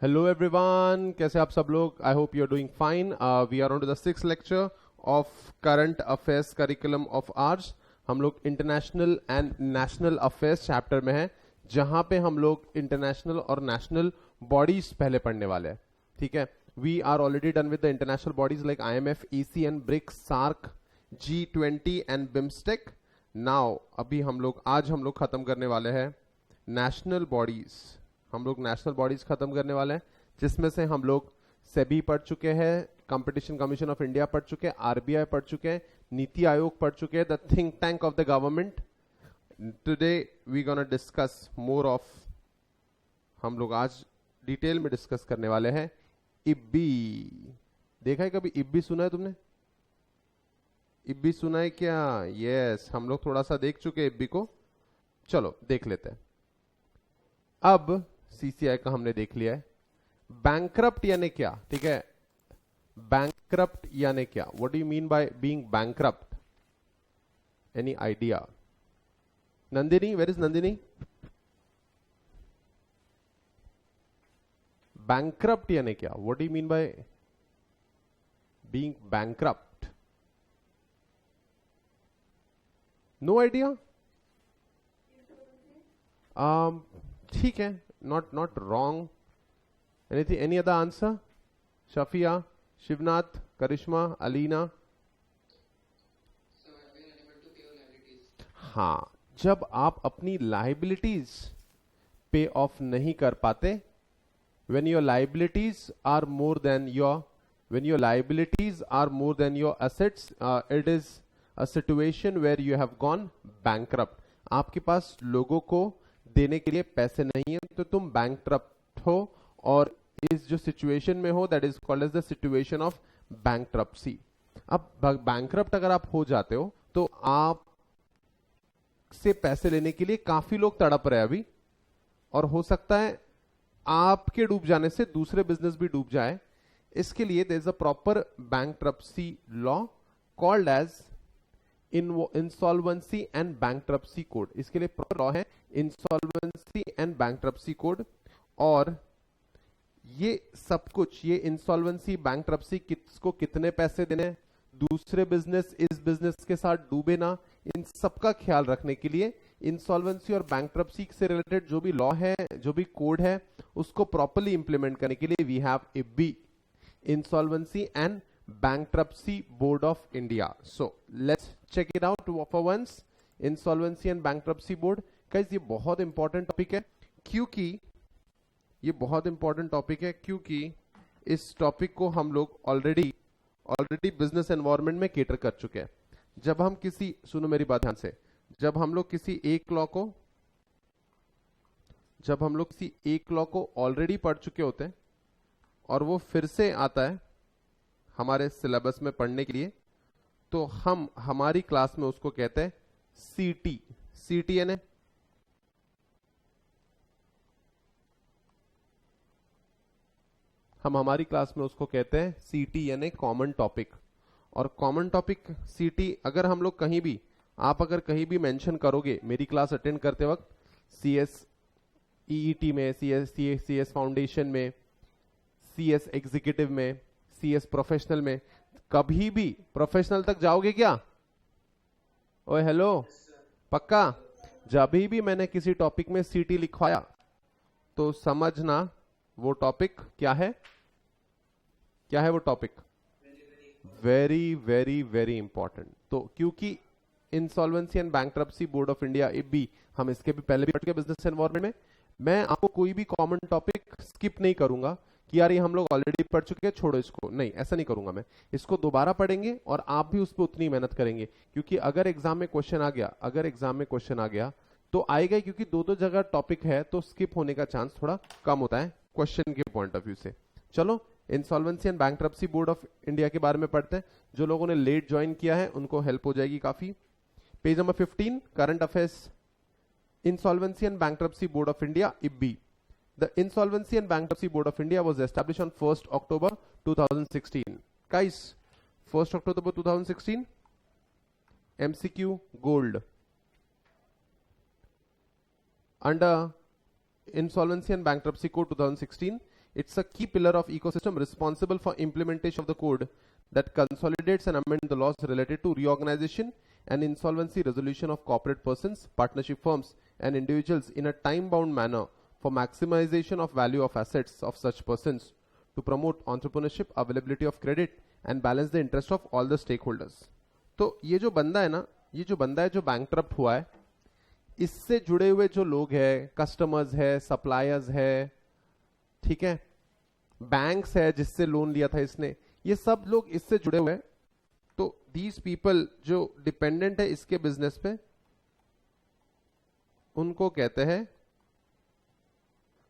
Hello everyone, कैसे आप सब लोग? I hope you are doing fine. We are on to the 6th lecture of current affairs curriculum of arts. हम लोग international and national affairs chapter में हैं, जहां पे हम लोग इंटरनेशनल और नेशनल बॉडीज पहले पढ़ने वाले हैं. ठीक है, we are already done with the international bodies like IMF, ECN, BRICS, SAARC, G20 and BIMSTEC. Now आज हम लोग खत्म करने वाले हैं नेशनल बॉडीज. हम लोग नेशनल बॉडीज खत्म करने वाले हैं, जिसमें से हम लोग सेबी पढ़ चुके हैं, कंपटीशन कमीशन ऑफ इंडिया पढ़ चुके हैं, RBI पढ़ चुके हैं, नीति आयोग पढ़ चुके हैं, the think tank of the government. Today we gonna discuss more of, हम लोग आज डिटेल में डिस्कस करने वाले हैं इब्बी. देखा है कभी इब्बी? सुना है तुमने? इब्बी सुना है क्या? यस, हम लोग थोड़ा सा देख चुके हैं इब्बी को. चलो देख लेते हैं. अब CCI का हमने देख लिया है. बैंकरप्ट यानी क्या? ठीक है, बैंकरप्ट यानी क्या? What do you mean by being bankrupt? Any idea? Nandini, where is Nandini? Bankrupt यानी क्या? What do you mean by being bankrupt? No idea? ठीक है, not wrong. Anything, any other answer? Shafia, Shivnath, Karishma, Alina? हाँ, जब आप अपनी लाइबिलिटीज पे ऑफ नहीं कर पाते, when your liabilities are more than your assets, it is a situation where you have gone bankrupt. आपके पास लोगों को देने के लिए पैसे नहीं है, तो तुम बैंकरप्ट हो, और इस जो सिचुएशन में हो, that is called as the situation of bankruptcy. अब बैंकरप्ट अगर आप हो जाते हो, तो आप से पैसे लेने के लिए काफी लोग तड़प रहे हैं अभी, और हो सकता है आपके डूब जाने से दूसरे बिजनेस भी डूब जाए. इसके लिए there is a proper bankruptcy law called as insolvency and bankruptcy code. इसके लिए प्रॉपर लॉ है इंसॉल्वेंसी एंड बैंकरप्सी कोड. और ये सब कुछ, ये इंसॉल्वेंसी, बैंकरप्सी, किसको कितने पैसे देने, दूसरे बिजनेस इस बिजनेस के साथ डूबे ना, इन सब का ख्याल रखने के लिए इंसॉल्वेंसी और बैंकरप्सी से रिलेटेड जो भी लॉ है, जो भी कोड है, उसको प्रॉपर्ली इंप्लीमेंट करने के लिए we have IBBI, insolvency and Bankruptcy Board of India. So let's check it out for once. Insolvency and Bankruptcy Board. Guys, ये बहुत इंपॉर्टेंट टॉपिक है, क्योंकि इस टॉपिक को हम लोग ऑलरेडी बिजनेस एनवायरनमेंट में केटर कर चुके हैं. जब हम किसी, सुनो मेरी बात ध्यान से, जब हम लोग किसी एक लॉ को ऑलरेडी पढ़ चुके होते हैं, और वो फिर से आता है हमारे सिलेबस में पढ़ने के लिए, तो हम हमारी क्लास में उसको कहते हैं CT यानी हमारी क्लास में उसको कहते हैं CT यानी कॉमन टॉपिक. और कॉमन टॉपिक CT अगर हम लोग कहीं भी, आप अगर कहीं भी मेंशन करोगे मेरी क्लास अटेंड करते वक्त, CS EET में, CS फाउंडेशन में, CS एग्जीक्यूटिव में, CS प्रोफेशनल में, कभी भी प्रोफेशनल तक जाओगे क्या? ओए हेलो, पक्का? जब भी मैंने किसी टॉपिक में CT लिखवाया, तो समझना वो टॉपिक क्या है वो topic? Very very very important. तो क्योंकि insolvency and bankruptcy board of India, IBBI, हम इसके भी पहले भी पढ़ के बिजनेस एनवायरनमेंट में, मैं आपको कोई भी कॉमन टॉपिक स्किप नहीं करूंगा कि यार ये हम लोग ऑलरेडी पढ़ चुके हैं, छोड़ो इसको. नहीं, ऐसा नहीं करूंगा मैं. इसको दोबारा पढ़ेंगे, और आप भी उस पर उतनी मेहनत करेंगे, क्योंकि अगर एग्जाम में क्वेश्चन आ गया तो आएगा, क्योंकि दो जगह टॉपिक है, तो स्किप होने का चांस थोड़ा कम होता है क्वेश्चन के पॉइंट ऑफ व्यू से. चलो, insolvency and bankruptcy board of India के बारे में पढ़ते हैं. जो लोगों ने लेट ज्वाइन किया है उनको हेल्प हो जाएगी काफी. Page number 15, current affairs. Insolvency and bankruptcy board of India, IBBI. The Insolvency and Bankruptcy Board of India was established on 1st October 2016. Guys, 1st October 2016, MCQ Gold. Under Insolvency and Bankruptcy Code 2016, It's a key pillar of ecosystem responsible for implementation of the code that consolidates and amends the laws related to reorganization and insolvency resolution of corporate persons, partnership firms, and individuals in a time-bound manner for maximization of value of assets of such persons, to promote entrepreneurship, availability of credit, and balance the interest of all the stakeholders. तो ये जो बंदा है ना, ये जो बंदा है जो बैंकक्रप्ट हुआ है, इससे जुड़े हुए जो लोग हैं, कस्टमर्स है, सप्लायर्स है, ठीक है, बैंक्स है जिससे लोन लिया था इसने, ये सब लोग इससे जुड़े हुए हैं. तो दीज पीपल जो डिपेंडेंट है इसके बिजनेस पे, उनको कहते हैं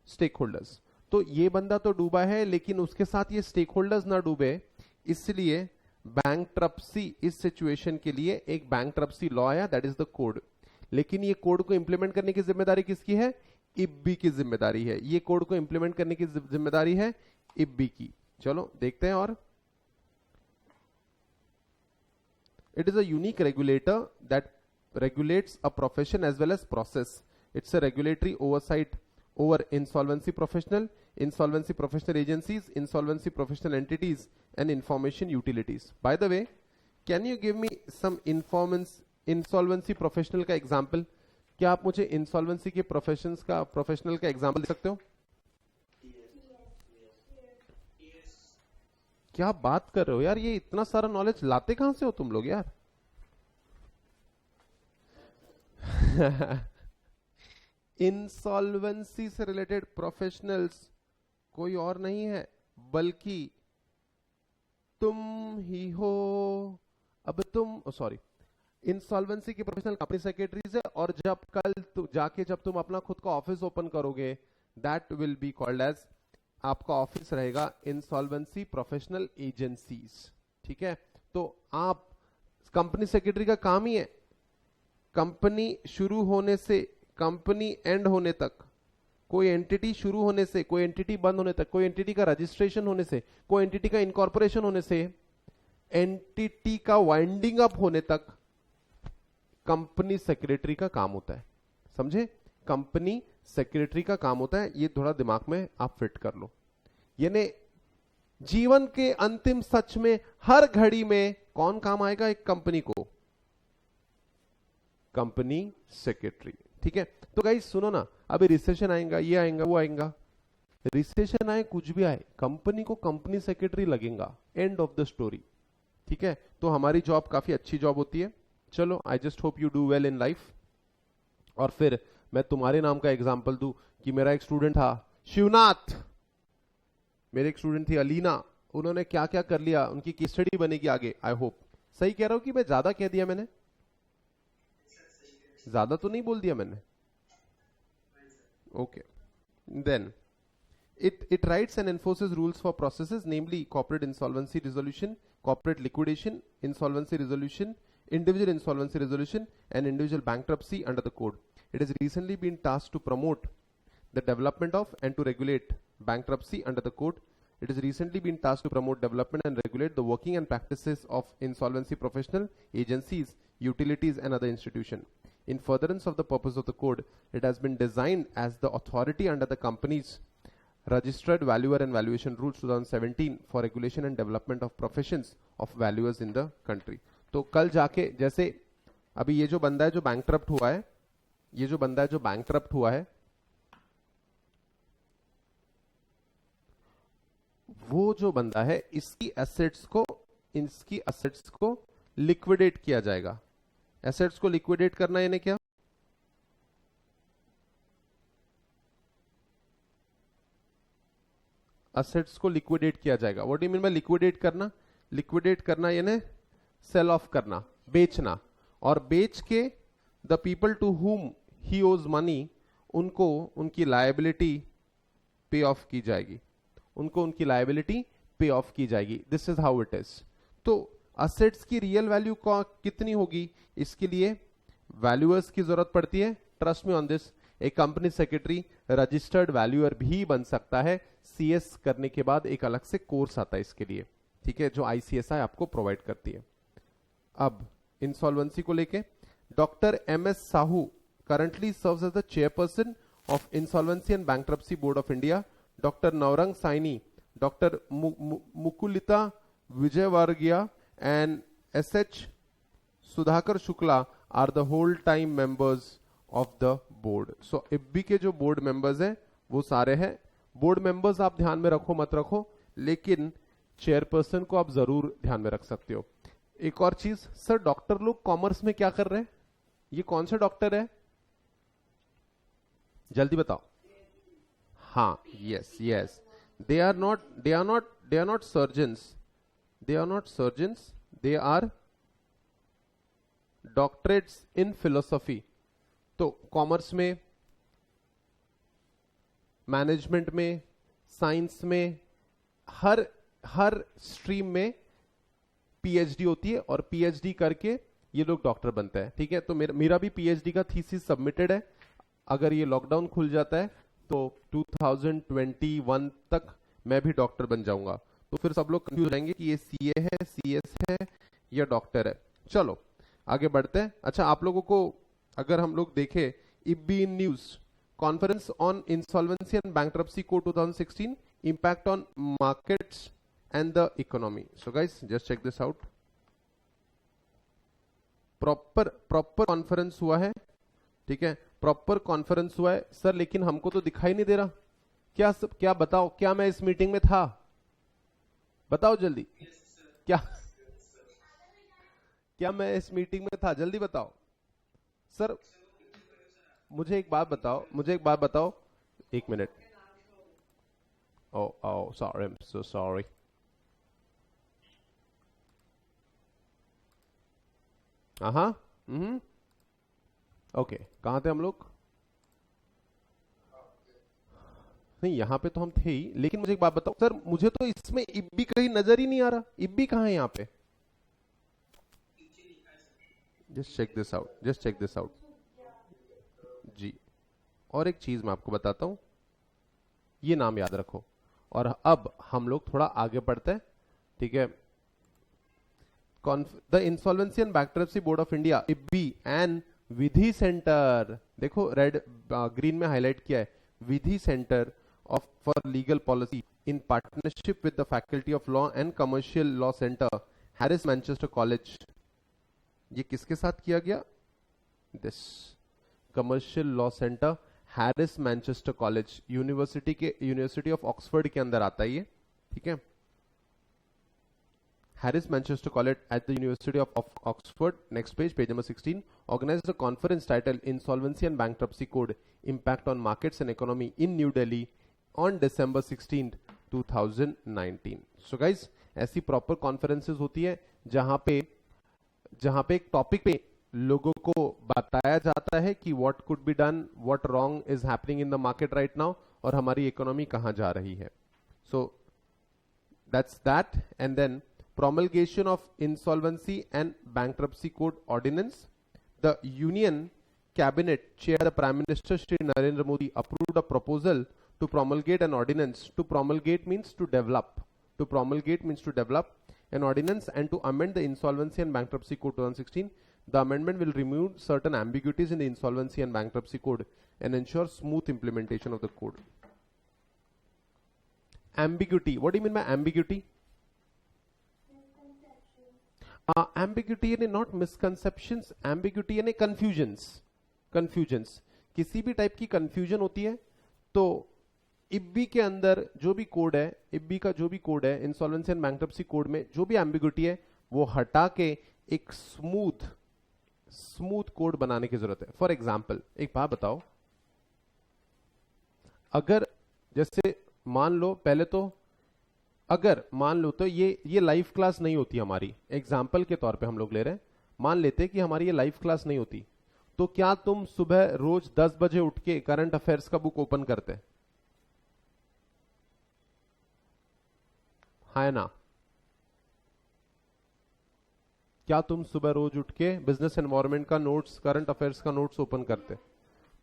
स्टेक होल्डर्स. तो ये बंदा तो डूबा है, लेकिन उसके साथ ये स्टेक होल्डर्स ना डूबे, इसलिए बैंकक्रप्सी इस सिचुएशन के लिए एक बैंकक्रप्सी लॉ आया, दैट इज द कोड. लेकिन ये कोड को इंप्लीमेंट करने की जिम्मेदारी किसकी है? इब्बी की जिम्मेदारी है. ये कोड को इंप्लीमेंट करने की जिम्मेदारी है इब्बी की. चलो देखते हैं. और it is a unique regulator that regulates a profession as well as process. It's a regulatory oversight over insolvency professional agencies, insolvency professional entities, and information utilities. By the way, can you give me some insolvency professional का example? क्या आप मुझे insolvency के professional का example दे सकते हो? क्या बात कर रहे हो यार, ये इतना सारा नॉलेज लाते कहां से हो तुम लोग यार? इंसॉल्वेंसी से रिलेटेड प्रोफेशनल्स कोई और नहीं है बल्कि तुम ही हो. अब तुम सॉरी, इंसॉल्वेंसी के प्रोफेशनल कंपनी सेक्रेटरीज है, और जब कल जब तुम अपना खुद का ऑफिस ओपन करोगे, that will be called as, आपका ऑफिस रहेगा इंसॉल्वेंसी प्रोफेशनल एजेंसीज. ठीक है, तो आप कंपनी सेक्रेटरी का काम ही है कंपनी शुरू होने से कंपनी एंड होने तक, कोई एंटिटी शुरू होने से कोई एंटिटी बंद होने तक, कोई एंटिटी का रजिस्ट्रेशन होने से, कोई एंटिटी का इनकॉर्पोरेशन होने से, एंटिटी का वाइंडिंग अप होने तक कंपनी सेक्रेटरी का काम होता है. समझे? कंपनी सेक्रेटरी का काम होता है. ये थोड़ा दिमाग में आप फिट कर लो. यानी जीवन के अंतिम सच में हर घड़ी में कौन काम आएगा एक कंपनी को? Company secretary. ठीक है, तो गाइस सुनो ना, अभी रिसेशन आएगा, ये आएगा, वो आएगा, रिसेशन आए कुछ भी आए, कंपनी को कंपनी सेक्रेटरी लगेगा. End of the story. ठीक है, तो हमारी जॉब काफी अच्छी जॉब होती है. चलो, I just hope you do well in life. और फिर मैं तुम्हारे नाम का एग्जांपल दूं कि मेरा एक स्टूडेंट था शिवनाथ, मेरे एक स्टूडेंट थी अलीना, उन्होंने क्या क्या कर लिया, उनकी केस स्टडी बनेगी आगे. I hope. सही कह रहा हूं कि मैं ज्यादा कह दिया? मैंने ज्यादा तो नहीं बोल दिया मैंने? Okay. Then it writes and enforces rules for processes, namely corporate insolvency resolution, corporate liquidation, insolvency resolution, individual insolvency resolution, and individual bankruptcy under the code. It has recently been tasked to promote the development of and to regulate bankruptcy under the code. It has recently been tasked to promote development and regulate the working and practices of insolvency professional agencies, utilities, and other institutions. In furtherance of the purpose of the code, it has been designed as the authority under the company's Registered Valuer and Valuation Rules 2017 for regulation and development of professions of valuers in the country. तो कल जाके, जैसे अभी ये जो बंदा है जो बैंकक्रप्ट हुआ है, ये जो बंदा है जो बैंकक्रप्ट हुआ है, वो जो बंदा है इसकी एसेट्स को लिक्विडेट किया जाएगा. एसेट्स को लिक्विडेट करना यानी क्या? एसेट्स को लिक्विडेट किया जाएगा. What do you mean bye liquidate करना? लिक्विडेट करना यानी सेल ऑफ करना, बेचना. और बेच के द पीपल टू हुम ही ओज मनी, उनको उनकी लायबिलिटी पे ऑफ की जाएगी. उनको उनकी लायबिलिटी पे ऑफ की जाएगी. This is how it is. तो असेट्स की रियल वैल्यू कितनी होगी, इसके लिए वैल्यूअर्स की जरूरत पड़ती है. Trust me on this. एक कंपनी सेक्रेटरी रजिस्टर्ड वैल्यूअर भी बन सकता है. सीएस करने के बाद एक अलग से कोर्स आता है इसके लिए. ठीक है, जो आईसीएसआई आपको प्रोवाइड करती है. अब इंसॉल्वेंसी को लेके doctor MS Sahu currently serves as the chairperson of insolvency and bankruptcy board of India doctor Navrang Saini, doctor Mukulita Vijayvargiya and S H. Sudhakar Shukla are the whole time members of the board. So IBBI के जो board members हैं वो सारे हैं. Board members आप ध्यान में रखो मत रखो, लेकिन चेयरपर्सन को आप जरूर ध्यान में रख सकते हो. एक और चीज, सर डॉक्टर लोग कॉमर्स में क्या कर रहे हैं? ये कौन सा डॉक्टर है? जल्दी बताओ. हाँ, yes yes. They are not surgeons. They are doctorates in philosophy. तो कॉमर्स में, मैनेजमेंट में, साइंस में, हर स्ट्रीम में पीएचडी होती है और पीएचडी करके ये लोग डॉक्टर बनते हैं. ठीक है, तो मेरा भी पीएचडी का थीसिस सबमिटेड है. अगर ये लॉकडाउन खुल जाता है तो 2021 तक मैं भी डॉक्टर बन जाऊंगा. तो फिर सब लोग कंफ्यूज रहेंगे कि ये सीए है, सीएस है या डॉक्टर है. चलो आगे बढ़ते हैं. अच्छा, आप लोगों को अगर हम लोग देखें इब्बी in news, conference on insolvency and bankruptcy code 2016, impact on markets and the economy. So guys, just check this out. Proper conference हुआ है. ठीक है, प्रॉपर कॉन्फ्रेंस हुआ है सर, लेकिन हमको तो दिखाई नहीं दे रहा. क्या बताओ, क्या मैं इस मीटिंग में था? बताओ जल्दी. क्या मैं इस मीटिंग में था? जल्दी बताओ सर. मुझे एक बात बताओ. एक minute. Oh, sorry, I'm so sorry. Okay, कहां थे हम लोग? नहीं, यहां पे तो हम थे ही, लेकिन मुझे एक बात बताओ सर, मुझे तो इसमें इब्बी कहीं नजर ही नहीं आ रहा. इब्बी कहां है यहां पे? जस्ट चेक दिस आउट जी. और एक चीज मैं आपको बताता हूं, ये नाम याद रखो. और अब हम लोग थोड़ा आगे बढ़ते हैं. ठीक है, the insolvency and bankruptcy board of India, IBBI and Vidhi centre. देखो रेड ग्रीन में हाईलाइट किया है, Vidhi centre of for legal policy in partnership with the faculty of law and commercial law centre, Harris Manchester college. ये किसके साथ किया गया? This commercial law centre, Harris Manchester college, university of Oxford के अंदर आता है ये. ठीक है, Harris Manchester College at the University of Oxford. Next page number 16. Organized a conference titled Insolvency and Bankruptcy Code, Impact on Markets and Economy in New Delhi on December 16, 2019. So guys, ऐसी proper conferences होती है जहां पे एक topic पे लोगों को बताया जाता है कि what could be done, what wrong is happening in the market right now, और हमारी इकोनॉमी कहां जा रही है. So that's that. And then promulgation of Insolvency and Bankruptcy Code Ordinance. The Union Cabinet Chair, the Prime Minister Shri Narendra Modi, approved a proposal to promulgate an ordinance. To promulgate means to develop. An ordinance and to amend the Insolvency and Bankruptcy Code 2016. The amendment will remove certain ambiguities in the Insolvency and Bankruptcy Code and ensure smooth implementation of the code. Ambiguity. What do you mean by ambiguity? Ambiguity यानी not misconceptions, ambiguity यानी confusions. किसी भी type की confusion होती है तो इब्बी के अंदर जो भी कोड है, इब्बी का जो भी कोड है, इंसॉल्वेंसी एंड बैंक्रप्सी कोड में जो भी एम्बिग्यूटी है वो हटा के एक स्मूथ कोड बनाने की जरूरत है. फॉर एग्जाम्पल एक बात बताओ, अगर जैसे मान लो पहले तो अगर मान लो तो ये लाइव क्लास नहीं होती हमारी, एग्जाम्पल के तौर पे हम लोग ले रहे हैं, मान लेते कि हमारी ये लाइव क्लास नहीं होती, तो क्या तुम सुबह रोज 10 बजे उठ के करंट अफेयर्स का बुक ओपन करते? है ना? क्या तुम सुबह रोज उठ के बिजनेस एनवायरनमेंट का नोट्स, करंट अफेयर्स का नोट्स ओपन करते?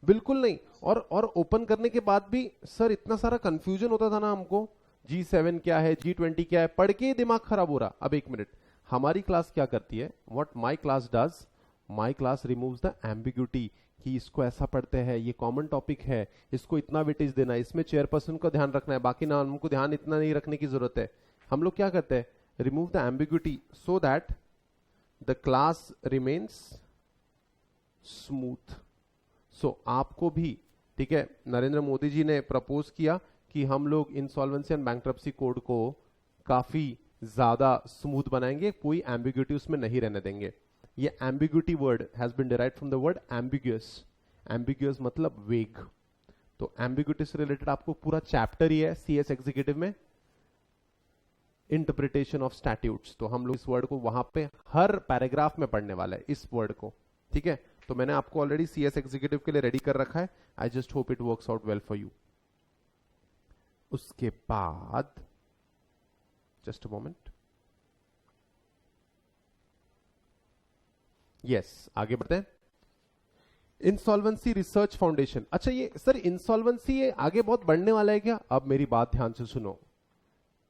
बिल्कुल नहीं. और ओपन करने के बाद भी सर इतना सारा कंफ्यूजन होता था ना हमको, G7 क्या है, G20 क्या है, पढ़ के दिमाग खराब हो रहा. अब एक मिनट, हमारी क्लास क्या करती है, what my class does, my class removes the ambiguity कि इसको ऐसा पढ़ते हैं, ये कॉमन टॉपिक है, इसको इतना वेटेज देना है, इसमें चेयरपर्सन को ध्यान रखना है, बाकी ना हमको ध्यान इतना नहीं रखने की जरूरत है। हम लोग क्या करते हैं, remove the ambiguity so that the class remains smooth. So आपको भी, ठीक है, नरेंद्र मोदी जी ने प्रपोज किया कि हम लोग इंसॉल्वेंसी एंड बैंक्रप्सी कोड को काफी ज्यादा स्मूथ बनाएंगे, कोई एम्बिग्यूटी उसमें नहीं रहने देंगे। ये ambiguity word has been derived from the word ambiguous. Ambiguous मतलब वेग। तो एम्बिग्यूटी से रिलेटेड आपको पूरा चैप्टर ही है सीएस एग्जीक्यूटिव में, इंटरप्रिटेशन ऑफ स्टैट्यूट्स। तो हम लोग इस वर्ड को वहां पे हर पैराग्राफ में पढ़ने वाला है, इस वर्ड को, ठीक है। तो मैंने आपको ऑलरेडी सीएस एग्जीक्यूटिव के लिए रेडी कर रखा है। I just hope it works out well for you. उसके बाद जस्ट अ मोमेंट, यस, आगे बढ़ते हैं। Insolvency research foundation. अच्छा ये सर इंसॉल्वेंसी ये आगे बहुत बढ़ने वाला है क्या? अब मेरी बात ध्यान से सुनो।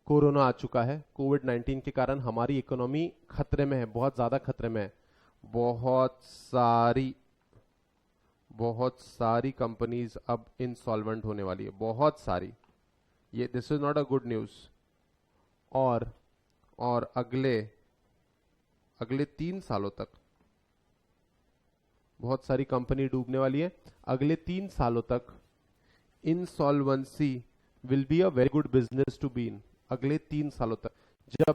कोरोना आ चुका है, कोविड-19 के कारण हमारी इकोनॉमी खतरे में है, बहुत ज्यादा खतरे में है। बहुत सारी कंपनीज अब इंसॉल्वेंट होने वाली है, बहुत सारी। ये this is not a good news. और अगले 3 सालों तक बहुत सारी कंपनी डूबने वाली है। अगले 3 सालों तक insolvency will be a very good business to be in. अगले 3 सालों तक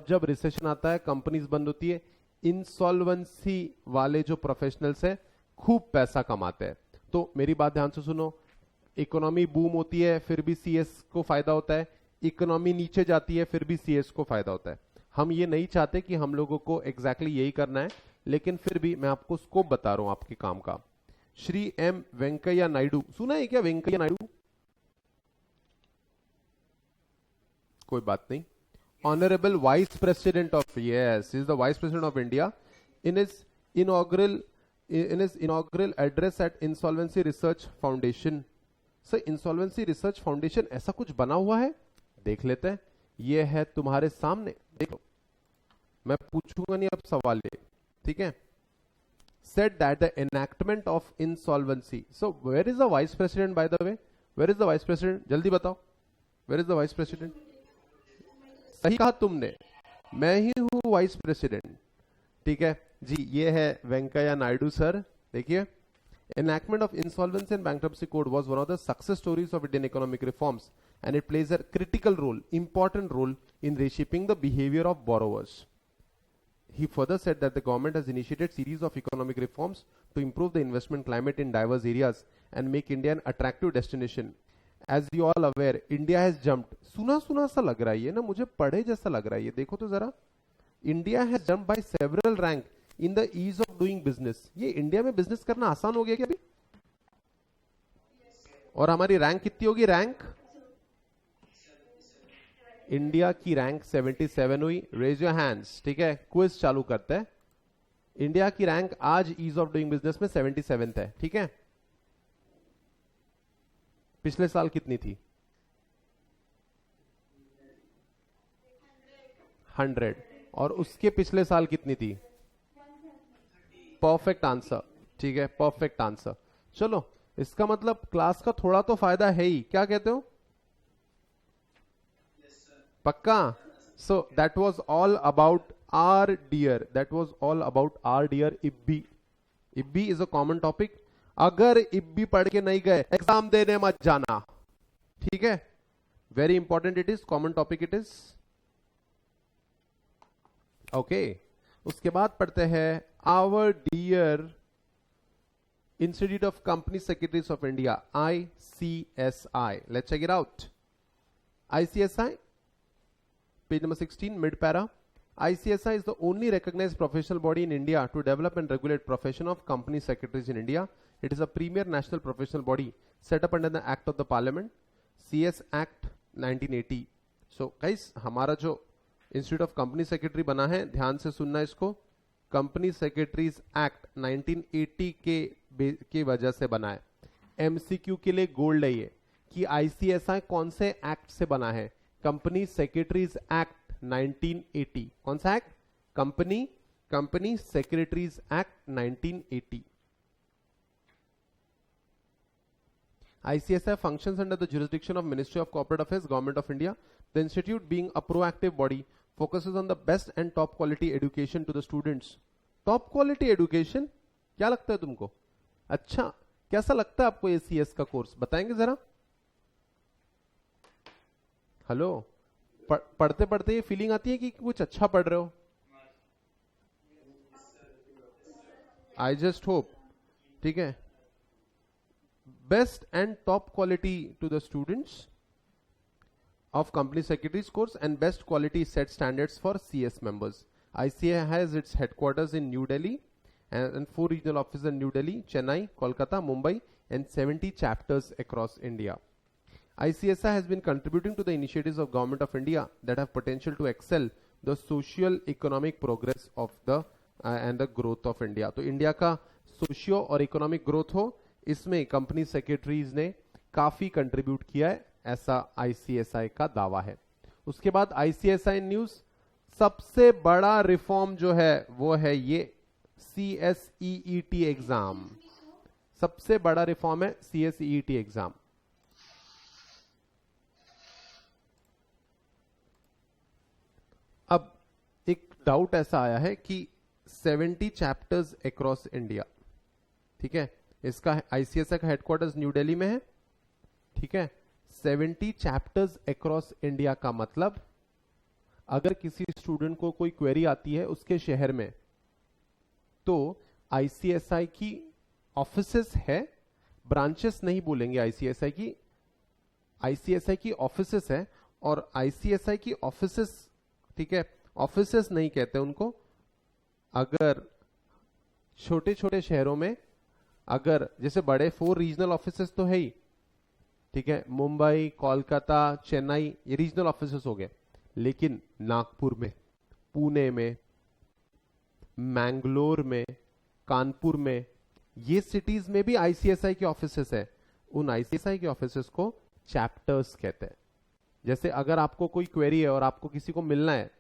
जब रिसेशन आता है, कंपनीज बंद होती है, इंसॉल्वेंसी वाले जो प्रोफेशनल्स हैं खूब पैसा कमाते हैं। तो मेरी बात ध्यान से सुनो, इकोनॉमी बूम होती है फिर भी सीएस को फायदा होता है, इकोनॉमी नीचे जाती है फिर भी सीएस को फायदा होता है। हम ये नहीं चाहते कि हम लोगों को एग्जैक्टली यही करना है, लेकिन फिर भी मैं आपको स्कोप बता रहा हूं आपके काम का। श्री एम वेंकैया नायडू, सुना है क्या वेंकैया नायडू? कोई बात नहीं। Honourable vice president of, yes, is the vice president of India. In his inaugural address at insolvency research foundation. Sir insolvency research foundation ऐसा कुछ बना हुआ है, देख लेते हैं। ये है तुम्हारे सामने, देखो। मैं पूछूंगा नहीं अब सवाल, ये ठीक है। said that the enactment of insolvency, so where is the vice president, by the way, where is the vice president? जल्दी बताओ, where is the vice president? सही कहा तुमने, मैं ही हूं वाइस प्रेसिडेंट, ठीक है जी। ये है वेंकैया नायडू सर। देखिए, enactment of insolvency and bankruptcy code was one of the success stories of Indian economic reforms, and it plays a critical role, important role in reshaping the behavior of borrowers. He further said that the government has initiated series of economic reforms to improve the investment climate in diverse areas and make India an attractive destination. As you all aware, India has jumped. सुना सा लग रहा है ये ना, मुझे पढ़े जैसा लग रहा है ये, देखो तो जरा। India has jumped by several rank in the ease of doing business. ये इंडिया में बिजनेस करना आसान हो गया क्या अभी? और हमारी रैंक कितनी होगी? रैंक इंडिया की रैंक 77 हुई। रेज योर हैंड्स, ठीक है। क्विज चालू करते हैं। इंडिया की रैंक आज ईज ऑफ डूइंग बिजनेस में 77 है, ठीक है। पिछले साल कितनी थी? 100। और उसके पिछले साल कितनी थी? परफेक्ट आंसर, ठीक है, परफेक्ट आंसर। चलो, इसका मतलब क्लास का थोड़ा तो फायदा है ही, क्या कहते हो? पक्का? So that was all about our dear, that was all about our dear IBBI. IBBI is a common topic. अगर इब्बी पढ़ के नहीं गए, एग्जाम देने मत जाना, ठीक है। Very important it is, common topic it is, okay. उसके बाद पढ़ते हैं our dear institute of company secretaries of India, ICSI. Let's check it out. ICSI, page number 16, mid para. ICSI is the only recognized professional body in India to develop and regulate profession of company secretaries in India. It is a premier national professional body set up under the Act of the Parliament, CS Act 1980. So guys, हमारा जो institute of company secretary बना है, ध्यान से सुनना इसको, company secretaries act 1980 के वजह से बना है। MCQ के लिए गोल्ड है ये कि ICSI कौन से एक्ट से बना है? Company secretaries act 1980। कौन सा act? Company company secretaries act 1980. ICSI functions under the jurisdiction of Ministry of Corporate Affairs, Government of India. The institute, being a proactive body, focuses on the best and top quality education to the students. Top quality education? क्या लगता है तुमको? अच्छा, कैसा लगता है आपको ACS का कोर्स? बताएंगे जरा. हेलो, पढ़ते पढ़ते ये फीलिंग आती है कि कुछ अच्छा पढ़ रहे हो? I just hope. ठीक है. Best and top quality to the students of company secretaries course and best quality set standards for CS members. ICSI has its headquarters in New Delhi and 4 regional offices in New Delhi, Chennai, Kolkata, Mumbai and 70 chapters across India. ICSI has been contributing to the initiatives of Government of India that have potential to excel the social economic progress of the and the growth of India. तो India का socio और economic growth हो, इसमें company secretaries ने काफी contribute किया है, ऐसा आईसीएसआई का दावा है. उसके बाद आईसीएसआई न्यूज, सबसे बड़ा रिफॉर्म जो है वो है ये CSEET एग्जाम. सबसे बड़ा रिफॉर्म है CSEET एग्जाम. अब एक डाउट ऐसा आया है कि 70 चैप्टर्स अक्रॉस इंडिया, ठीक है, इसका आईसीएसआई का हेडक्वार्टर्स न्यू दिल्ली में है, ठीक है. 70 चैप्टर्स अक्रॉस इंडिया का मतलब अगर किसी स्टूडेंट को कोई क्वेरी आती है उसके शहर में, तो आईसीएसआई की ऑफिसेस है, ब्रांचेस नहीं बोलेंगे आईसीएसआई की ऑफिसेस है. और आईसीएसआई की ऑफिसेस, ठीक है, ऑफिसेस नहीं कहते उनको. अगर छोटे छोटे शहरों में, अगर जैसे बड़े 4 रीजनल ऑफिसेस तो है ही, ठीक है, मुंबई, कोलकाता, चेन्नई, ये रीजनल ऑफिसेस हो गए. लेकिन नागपुर में, पुणे में, मैंगलोर में, कानपुर में, ये सिटीज में भी आईसीएसआई के ऑफिसेस है. उन आईसीएसआई के ऑफिसेस को चैप्टर्स कहते हैं. जैसे अगर आपको कोई क्वेरी है और आपको किसी को मिलना है,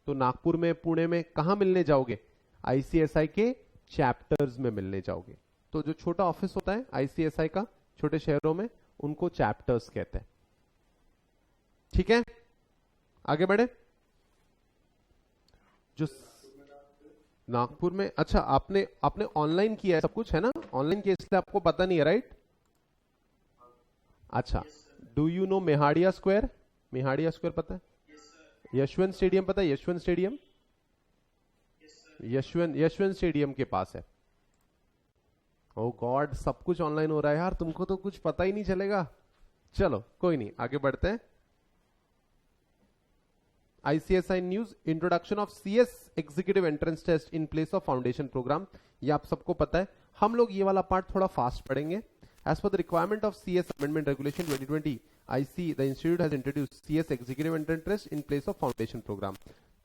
तो नागपुर में, पुणे में कहां मिलने जाओगे? आईसीएसआई के चैप्टर्स में मिलने जाओगे. तो जो छोटा ऑफिस होता है आईसीएसआई का छोटे शहरों में, उनको चैप्टर्स कहते हैं. ठीक है, आगे बढ़े. जो नागपुर में, अच्छा, आपने ऑनलाइन किया है सब कुछ, है ना? ऑनलाइन किया, इसलिए आपको पता नहीं है, राइट? अच्छा, do you know Mehadia square? Mehadia square पता है? यशवंत स्टेडियम पता है? यशवंत स्टेडियम, यशवंत स्टेडियम के पास है. ओह गॉड, सब कुछ ऑनलाइन हो रहा है यार, तुमको तो कुछ पता ही नहीं चलेगा. चलो कोई नहीं, आगे बढ़ते हैं. ICSI news, introduction of CS executive entrance test in place of foundation program. ये आप सबको पता है. हम लोग ये वाला पार्ट थोड़ा फास्ट पढ़ेंगे. As per the requirement of CS Amendment Regulation 2020, IC, the institute has introduced CS Executive Entrance Test in place of Foundation Program.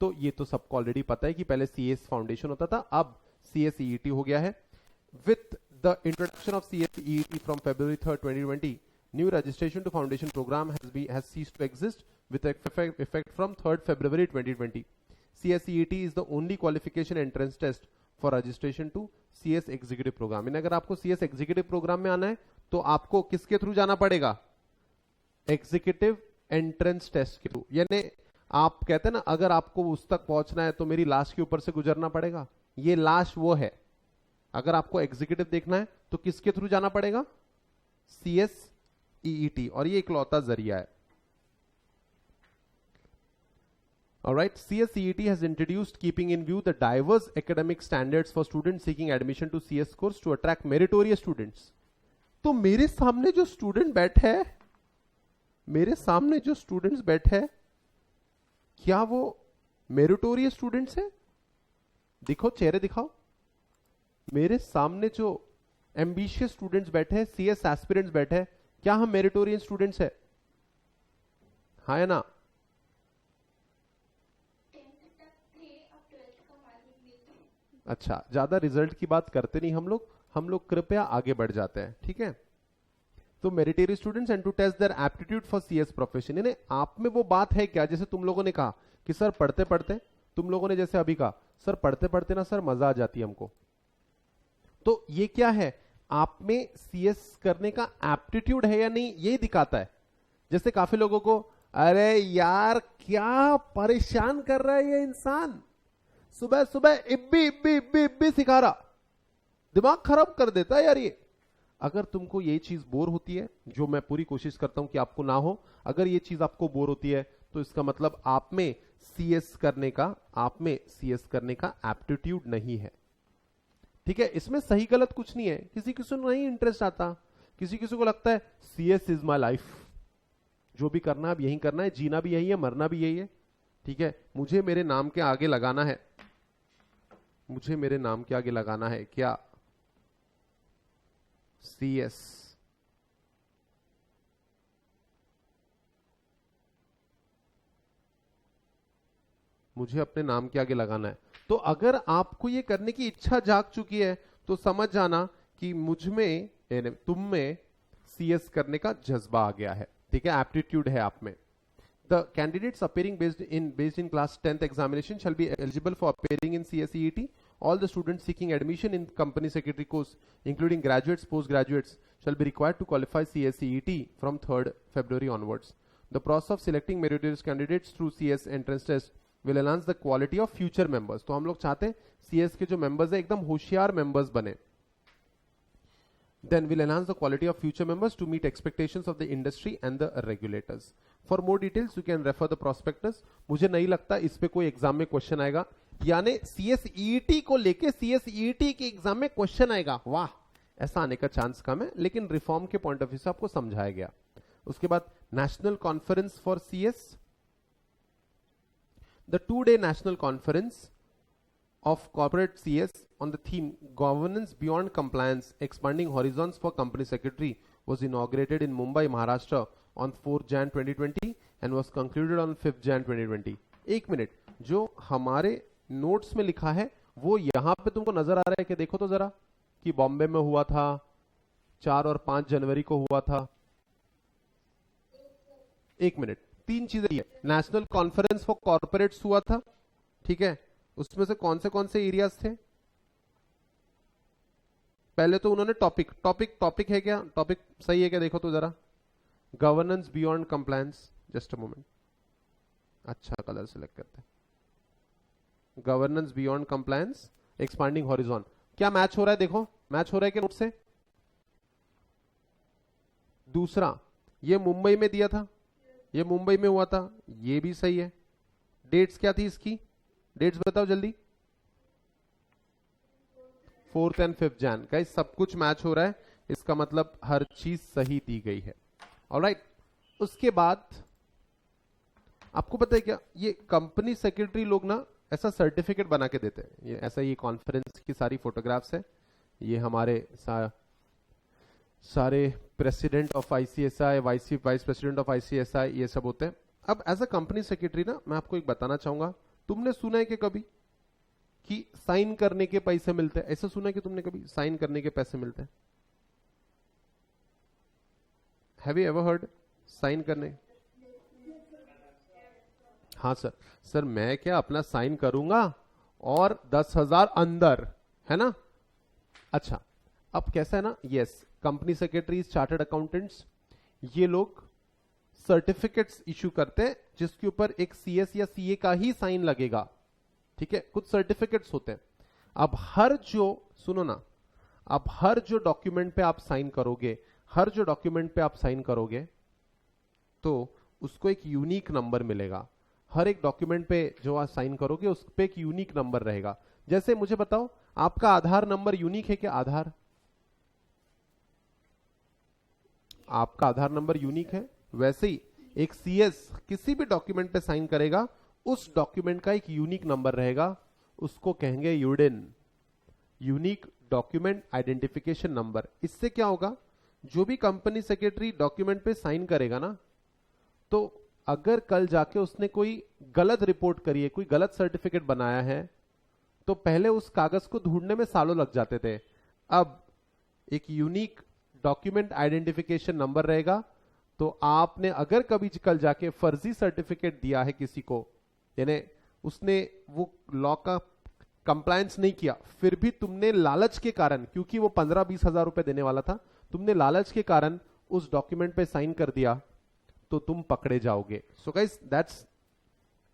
तो ये तो सबको ऑलरेडी पता है कि पहले CS फाउंडेशन होता था, अब CSEET हो गया है. With the introduction of CSEET from February 3rd, 2020, new registration to foundation program has ceased to exist with effect from 3rd February 2020. CSEET is the only qualification entrance test for registration to CS executive program. अगर आपको CS executive programme में आना है तो आपको किसके through जाना पड़ेगा? एग्जीक्यूटिव एंट्रेंस टेस्ट के थ्रू. यानी आप कहते हैं ना, अगर आपको उस तक पहुंचना है तो मेरी लाश के ऊपर से गुजरना पड़ेगा. ये लाश वो है. अगर आपको एग्जीक्यूटिव देखना है तो किसके थ्रू जाना पड़ेगा? CSEET. और ये इकलौता जरिया है. Alright, CSEET has introduced, keeping in view the diverse academic standards for students seeking admission to CS course to attract meritorious students. तो मेरे सामने जो स्टूडेंट बैठे हैं, क्या वो मेरिटोरियस स्टूडेंट्स हैं? दिखो, चेहरे दिखाओ. मेरे सामने जो एम्बिशियस स्टूडेंट्स बैठे हैं, CS एस्पिरेंट्स बैठे हैं, क्या हम मेरिटोरियस स्टूडेंट्स हैं? हाँ या ना? अच्छा, ज्यादा रिजल्ट की बात करते नहीं हम लोग कृपया आगे बढ़ जाते हैं. ठीक है, तो meritorious students and to test their aptitude for CS profession. यानी आप में वो बात है क्या, जैसे तुम लोगों ने कहा कि सर पढ़ते पढ़ते तुम लोगों ने जैसे अभी कहा सर पढ़ते पढ़ते ना सर मजा आ जाती है हमको, तो ये क्या है, आप में सीएस करने का एप्टीट्यूड है या नहीं ये दिखाता है। जैसे काफी लोगों को अरे यार क्या परेशान कर रहा है ये इंसान, सुबह सुबह इब्बी इब्बी इब्बी इब्बी सिखा रहा, दिमाग खराब कर देता है यार ये। अगर तुमको ये चीज बोर होती है, जो मैं पूरी कोशिश करता हूं कि आपको ना हो, अगर ये चीज आपको बोर होती है तो इसका मतलब आप में सीएस करने का एप्टीट्यूड नहीं है। ठीक है, इसमें सही गलत कुछ नहीं है, किसी किसी को नहीं इंटरेस्ट आता, किसी किसी को लगता है सीएस इज माई लाइफ, जो भी करना है अब यही करना है, जीना भी यही है, मरना भी यही है। ठीक है, मुझे मेरे नाम के आगे लगाना है, मुझे मेरे नाम के आगे लगाना है क्या, सीएस। मुझे अपने नाम के आगे लगाना है। तो अगर आपको ये करने की इच्छा जाग चुकी है तो समझ जाना कि मुझ में तुम में सीएस करने का जज्बा आ गया है। ठीक है, एप्टीट्यूड है आप में। The candidates appearing based in class 10th examination shall be eligible for appearing in CSEET. All the students seeking admission in company secretary course, including graduates, postgraduates, shall be required to qualify CSEET from 3rd February onwards. The process of selecting meritorious candidates through CS entrance test will enhance the quality of future members. तो हम लोग चाहते हैं CS के जो members है एकदम होशियार members बने। Then will enhance the quality of future members to meet expectations of the industry and the regulators. For more details, you can refer the prospectus. मुझे नहीं लगता इस पे कोई एग्जाम में क्वेश्चन आएगा, यानी CSET को लेके CSET के एग्जाम में क्वेश्चन आएगा, वाह, ऐसा आने का चांस कम है, लेकिन रिफॉर्म के पॉइंट ऑफ व्यू से आपको समझाया गया। उसके बाद national conference for CS, the 2-day national conference of corporate CS on the theme Governance Beyond Compliance, Expanding Horizons for Company Secretary was inaugurated in Mumbai, Maharashtra on 4th Jan 2020 and was concluded on 5th Jan 2020. एक minute, जो हमारे notes में लिखा है वो यहां पे तुमको नजर आ रहा है कि देखो तो जरा, कि बॉम्बे में हुआ था 4 और 5 जनवरी को हुआ था। एक मिनट, 3 चीजें, नेशनल कॉन्फ्रेंस फॉर कॉर्पोरेट्स हुआ था, ठीक है, उसमें से कौन से एरियाज थे? पहले तो उन्होंने टॉपिक है क्या, टॉपिक सही है क्या देखो तो जरा, governance beyond compliance, just a moment, अच्छा कलर सिलेक्ट करते हैं, governance beyond compliance, expanding horizon. क्या मैच हो रहा है, देखो मैच हो रहा है क्या नोट से? दूसरा, ये मुंबई में दिया था, ये मुंबई में हुआ था, ये भी सही है। डेट्स क्या थी इसकी, डेट्स बताओ जल्दी। 4th and 5th Jan, guys सब कुछ मैच हो रहा है, इसका मतलब हर चीज सही दी गई है। ऑलराइट, उसके बाद आपको पता है क्या, ये कंपनी सेक्रेटरी लोग ना ऐसा सर्टिफिकेट बना के देते हैं, ये ऐसा, ये कॉन्फ्रेंस की सारी फोटोग्राफ्स है, ये हमारे सारे president of ICSI, vice president of ICSI, ये सब होते हैं। अब एज अ कंपनी सेक्रेटरी ना मैं आपको एक बताना चाहूंगा, तुमने सुना है कि कभी कि साइन करने के पैसे मिलते हैं? ऐसा सुना है कि तुमने कभी साइन करने के पैसे मिलते हैं? Have you ever heard sign करने? हाँ सर मैं क्या अपना साइन करूंगा और 10,000 अंदर, है ना? अच्छा, अब कैसा है ना, yes, company secretaries, chartered accountants, ये लोग सर्टिफिकेट्स इशू करते हैं जिसके ऊपर एक सीएस या सीए का ही साइन लगेगा। ठीक है, कुछ सर्टिफिकेट्स होते हैं। अब हर जो, सुनो ना, अब हर जो डॉक्यूमेंट पे आप साइन करोगे, तो उसको एक यूनिक नंबर मिलेगा। हर एक डॉक्यूमेंट पे जो आप साइन करोगे उस पे एक यूनिक नंबर रहेगा। जैसे मुझे बताओ, आपका आधार नंबर यूनिक है क्या? आधार, आपका आधार नंबर यूनिक है, वैसे ही एक सीएस किसी भी डॉक्यूमेंट पे साइन करेगा, उस डॉक्यूमेंट का एक यूनिक नंबर रहेगा, उसको कहेंगे UDIN, unique document identification number. इससे क्या होगा, जो भी कंपनी सेक्रेटरी डॉक्यूमेंट पे साइन करेगा ना, तो अगर कल जाके उसने कोई गलत रिपोर्ट करी है, कोई गलत सर्टिफिकेट बनाया है, तो पहले उस कागज को ढूंढने में सालों लग जाते थे। अब एक यूनिक डॉक्यूमेंट आइडेंटिफिकेशन नंबर रहेगा, तो आपने अगर कभी कल जाके फर्जी सर्टिफिकेट दिया है किसी को, यानी उसने वो लॉ का कंप्लायंस नहीं किया, फिर भी तुमने लालच के कारण, क्योंकि वो 15-20 हजार रुपए देने वाला था, तुमने लालच के कारण उस डॉक्यूमेंट पे साइन कर दिया, तो तुम पकड़े जाओगे. So guys, that's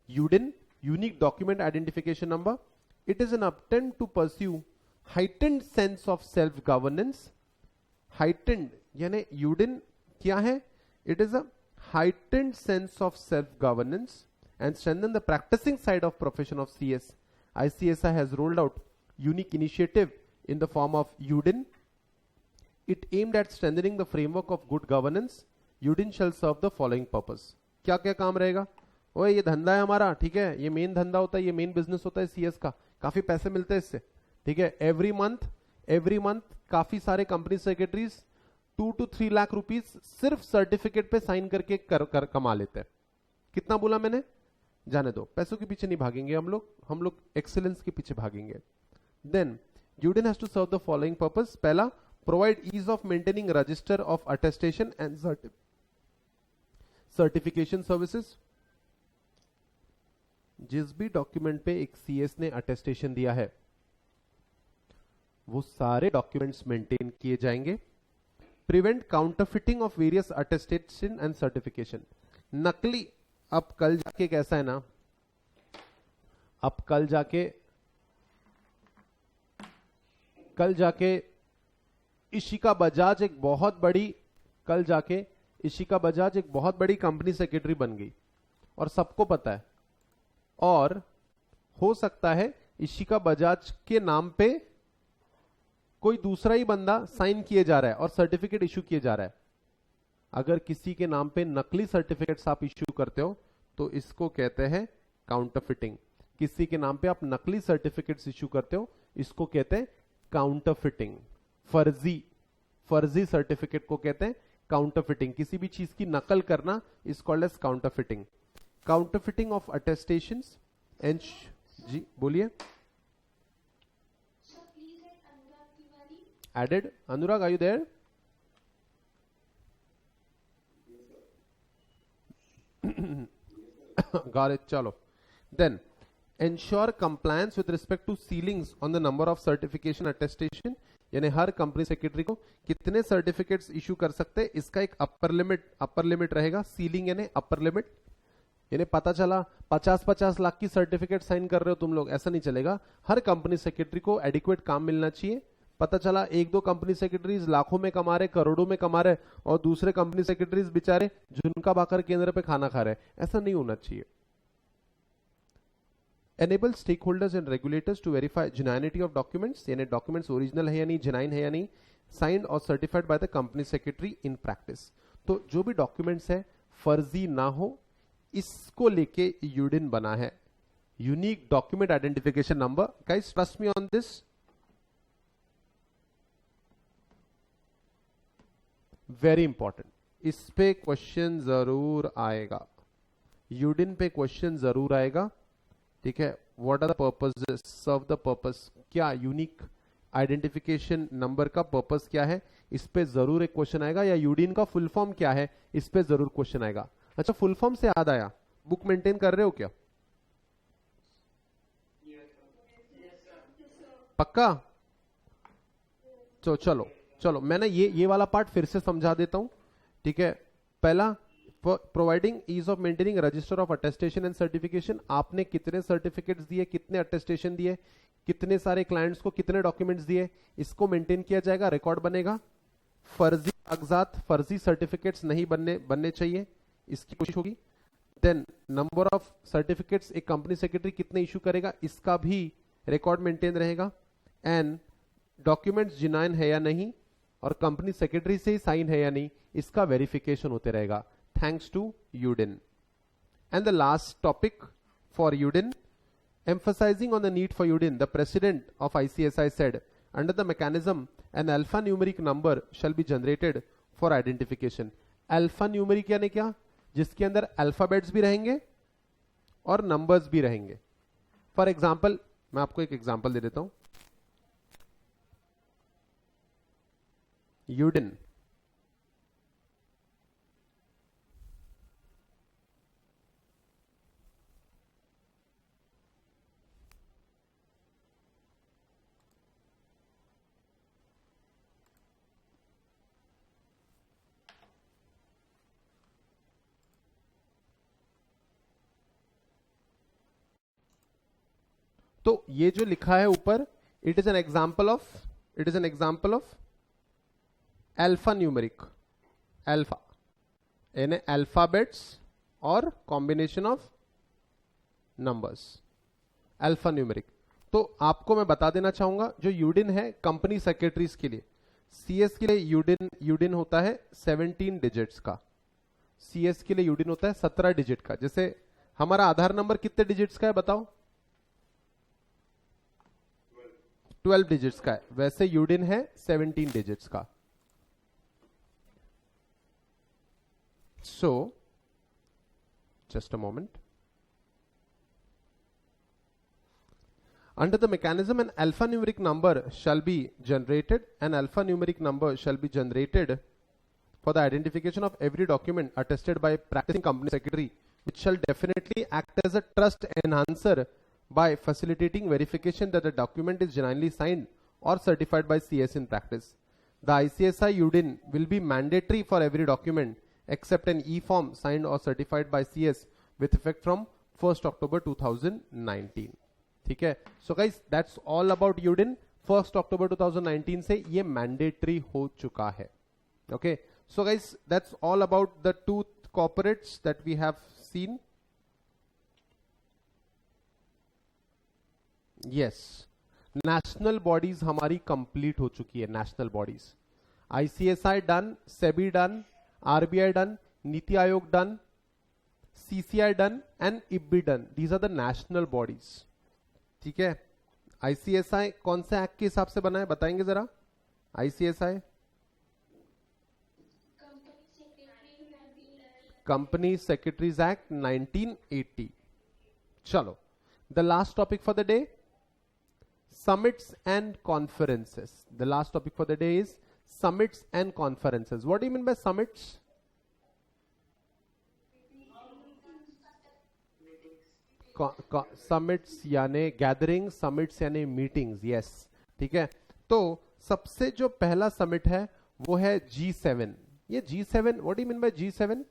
UDIN, unique document identification number. It is an attempt to pursue heightened sense of self governance. heightened यानी यूडिन क्या है? It is a heightened sense of self governance and strengthen the practicing side of profession of CS. ICSI has rolled out unique initiative in the form of UDIN. It aimed at strengthening the framework of good governance. UDIN shall serve the following purpose. क्या क्या काम रहेगा? ओए ये धंधा है हमारा, ठीक है, ये मेन धंधा होता है, ये मेन बिजनेस होता है सीएस का, काफी पैसे मिलते हैं इससे, ठीक है. एवरी मंथ काफी सारे company secretaries 2 to 3 lakh rupees सिर्फ सर्टिफिकेट पे साइन करके कमा लेते हैं. कितना बोला मैंने? जाने दो, पैसों के पीछे नहीं भागेंगे हम लोग एक्सीलेंस के पीछे भागेंगे. Then UDIN has to serve the following purpose. पहला, provide ease of maintaining register of attestation and certification services. जिस भी डॉक्यूमेंट पे एक सीएस ने अटेस्टेशन दिया है वो सारे डॉक्यूमेंट्स मेंटेन किए जाएंगे. Prevent counterfeiting of various attestation and certification. नकली, अब कल जाके कैसा है ना, अब कल जाके इशिका बजाज एक बहुत बड़ी कंपनी सेक्रेटरी बन गई और सबको पता है, और हो सकता है इशिका बजाज के नाम पे कोई दूसरा ही बंदा साइन किए जा रहा है और सर्टिफिकेट इशू किए जा रहा है. अगर किसी के नाम पे नकली सर्टिफिकेट्स आप इशू करते हो तो इसको कहते हैं काउंटरफिटिंग. किसी के नाम पे आप नकली सर्टिफिकेट्स इशू करते हो, इसको कहते हैं काउंटरफिटिंग. फर्जी सर्टिफिकेट को कहते हैं काउंटरफिटिंग. किसी भी चीज की नकल करना is called as counterfeiting. Counterfeiting of attestations and, जी बोलिए. Added. Anurag, are you there? Got it. Chalo. Then, ensure compliance with respect to ceilings on the number of certification attestation. यानी हर कंपनी सेक्रेटरी को कितने certificates issue कर सकते हैं, इसका एक अपर लिमिट रहेगा. सीलिंग यानी अपर लिमिट, यानी पता चला 50-50 लाख की सर्टिफिकेट साइन कर रहे हो तुम लोग, ऐसा नहीं चलेगा. हर कंपनी सेक्रेटरी को एडिक्वेट काम मिलना चाहिए. पता चला 1-2 कंपनी सेक्रेटरीज लाखों में कमा रहे, करोड़ों में कमा रहे, और दूसरे कंपनी सेक्रेटरीज बेचारे झुनका बाकर केंद्र पे खाना खा रहे, ऐसा नहीं होना चाहिए. Enable stakeholders and regulators to verify genuinity of documents, यानी डॉक्यूमेंट्स ओरिजिनल है या नहीं, जेन्युइन है या नहीं, साइंड और certified by the company secretary in practice. तो जो भी डॉक्यूमेंट्स है फर्जी ना हो, इसको लेके यूडिन बना है, unique document identification number. Guys trust me on this. Very important, इस पे क्वेश्चन जरूर आएगा, यूडिन पे क्वेश्चन जरूर आएगा, ठीक है. What are the purposes, serve the purpose, क्या यूनिक आइडेंटिफिकेशन नंबर का पर्पस क्या है, इस पे जरूर एक क्वेश्चन आएगा. या यूडिन का फुल फॉर्म क्या है, इस पे जरूर क्वेश्चन आएगा. अच्छा, फुल फॉर्म से याद आया, बुक मेंटेन कर रहे हो क्या? पक्का? चलो मैंने ये वाला पार्ट फिर से समझा देता हूं, ठीक है. पहला, providing ease of maintaining register of attestation and certification. आपने कितने सर्टिफिकेट्स दिए, कितने अटेस्टेशन दिए, कितने सारे क्लाइंट्स को कितने डॉक्यूमेंट्स दिए, इसको मेंटेन किया जाएगा, रिकॉर्ड बनेगा. फर्जी कागजात, फर्जी सर्टिफिकेट्स नहीं बनने चाहिए, इसकी कोशिश होगी. देन नंबर ऑफ सर्टिफिकेट्स एक कंपनी सेक्रेटरी कितने इशू करेगा, इसका भी रिकॉर्ड मेंटेन रहेगा. एंड डॉक्यूमेंट्स जेन्युइन है या नहीं, और कंपनी सेक्रेटरी से ही साइन है या नहीं, इसका वेरिफिकेशन होते रहेगा, thanks to UDIN. And the last topic for UDIN, emphasizing on the need for UDIN, the president of ICSI said, under the mechanism, an alphanumeric number shall be generated for identification. Alphanumeric यानी क्या? जिसके अंदर alphabets भी रहेंगे और numbers भी रहेंगे. For example, मैं आपको एक एग्जाम्पल दे देता हूं. यूडिन, तो ये जो लिखा है ऊपर, it is an example of alpha numeric, alpha यानी अल्फाबेट्स और combination of numbers, alpha numeric. तो आपको मैं बता देना चाहूंगा, जो यूडिन है कंपनी सेक्रेटरीज के लिए, सीएस के लिए यूडिन होता है 17 डिजिट्स का, सीएस के लिए यूडिन होता है 17 डिजिट का। जैसे हमारा आधार नंबर कितने डिजिट्स का है बताओ? 12 डिजिट्स का है, वैसे यूडिन है 17 डिजिट्स का। So just a moment. Under the mechanism, an alphanumeric number shall be generated. An alphanumeric number shall be generated for the identification of every document attested by practicing company secretary, which shall definitely act as a trust enhancer by facilitating verification that the document is genuinely signed or certified by CS in practice. The ICSI UDIN will be mandatory for every document except an e-form signed or certified by CS with effect from 1st October 2019. ठीक है। So guys that's all about UDIN. 1 अक्टूबर 2019 से ये mandatory हो चुका है। Okay, so guys that's all about the two corporates that we have seen. Yes, national bodies हमारी complete हो चुकी है। National bodies, ICSI done, SEBI done, RBI done, NITI Aayog done, CCI done and IBBI done. These are the national bodies. ठीक है। ICSI कौन से act के हिसाब से बना है बताएंगे जरा? ICSI company secretaries act 1980। चलो, the last topic for the day, summits and conferences. The last topic for the day is summits and conferences. What do you mean bye summits? Summits यानी gathering, summits यानी meetings. Yes, ठीक है। तो सबसे जो पहला summit है वो है G7। ये G7, what do you mean bye G7?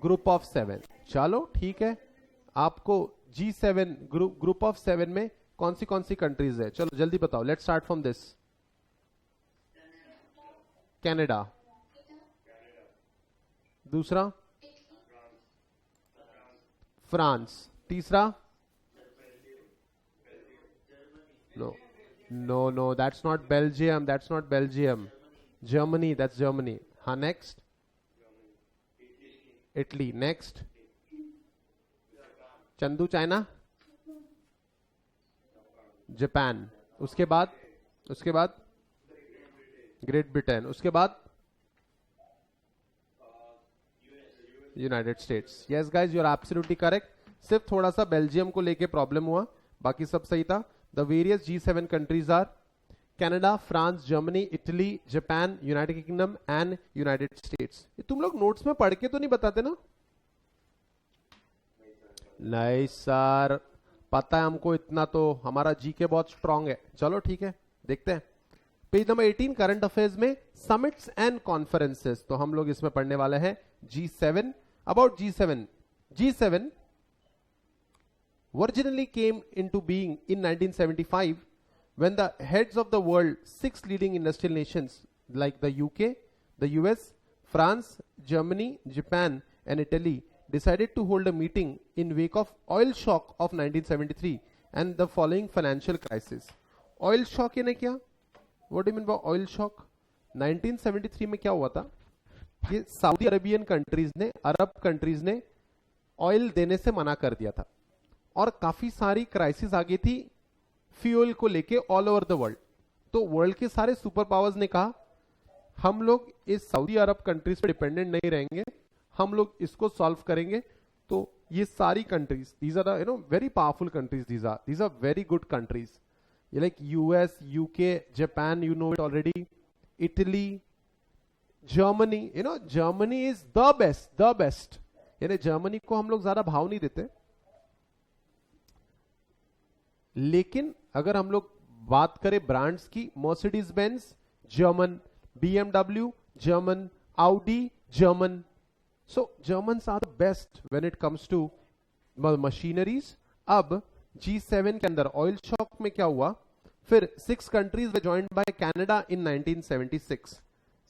Group of 7। चलो ठीक है, आपको G7 ग्रुप ऑफ 7 में कौन सी कंट्रीज है? चलो जल्दी बताओ। Let's start from this. Canada, दूसरा फ्रांस, तीसरा no that's not Belgium, that's not Belgium. Germany, that's Germany. हाँ, नेक्स्ट इटली, नेक्स्ट चंदू चाइना, जापान, उसके बाद ग्रेट ब्रिटेन, उसके बाद United States. Yes guys, you are absolutely correct. सिर्फ थोड़ा सा बेल्जियम को लेके प्रॉब्लम हुआ, बाकी सब सही था। The various G7 countries are Canada, France, Germany, Italy, Japan, United Kingdom and United States. ये तुम लोग नोट्स में पढ़ के तो नहीं बताते ना? नहीं सर, पता है हमको, इतना तो हमारा जीके बहुत स्ट्रांग है। चलो ठीक है, देखते हैं पेज नंबर 18, करंट अफेयर्स में समिट्स एंड कॉन्फ्रेंसेस। तो हम लोग इसमें पढ़ने वाले हैं G7। About G7 originally came into being in 1975 when the heads of the world's 6 leading industrial nations like the UK, the US, France, Germany, Japan and Italy decided to hold a meeting in wake of oil shock of 1973 and the following financial crisis. Oil shock यानी क्या? What do you mean by oil shock? 1973 में क्या हुआ था? ये Saudi Arabian countries ने, अरब countries ने oil देने से मना कर दिया था और काफी सारी क्राइसिस आ गई थी फ्यूल को लेके ऑल ओवर द वर्ल्ड। तो वर्ल्ड के सारे सुपर पावर्स ने कहा हम लोग इस सऊदी अरब कंट्रीज पे डिपेंडेंट नहीं रहेंगे, हम लोग इसको सॉल्व करेंगे। तो ये सारी countries, these are you know very powerful countries, these are very good countries, ये like US, UK, Japan, you know it already, Italy, Germany. You know Germany is the best, यानी जर्मनी को हम लोग ज्यादा भाव नहीं देते, लेकिन अगर हम लोग बात करें ब्रांड्स की, Mercedes Benz German, BMW German, Audi German. So Germans are the best when it comes to machineries अब G7 के अंदर ऑयल शॉक में क्या हुआ, फिर 6 countries way joined bye Canada in 1976.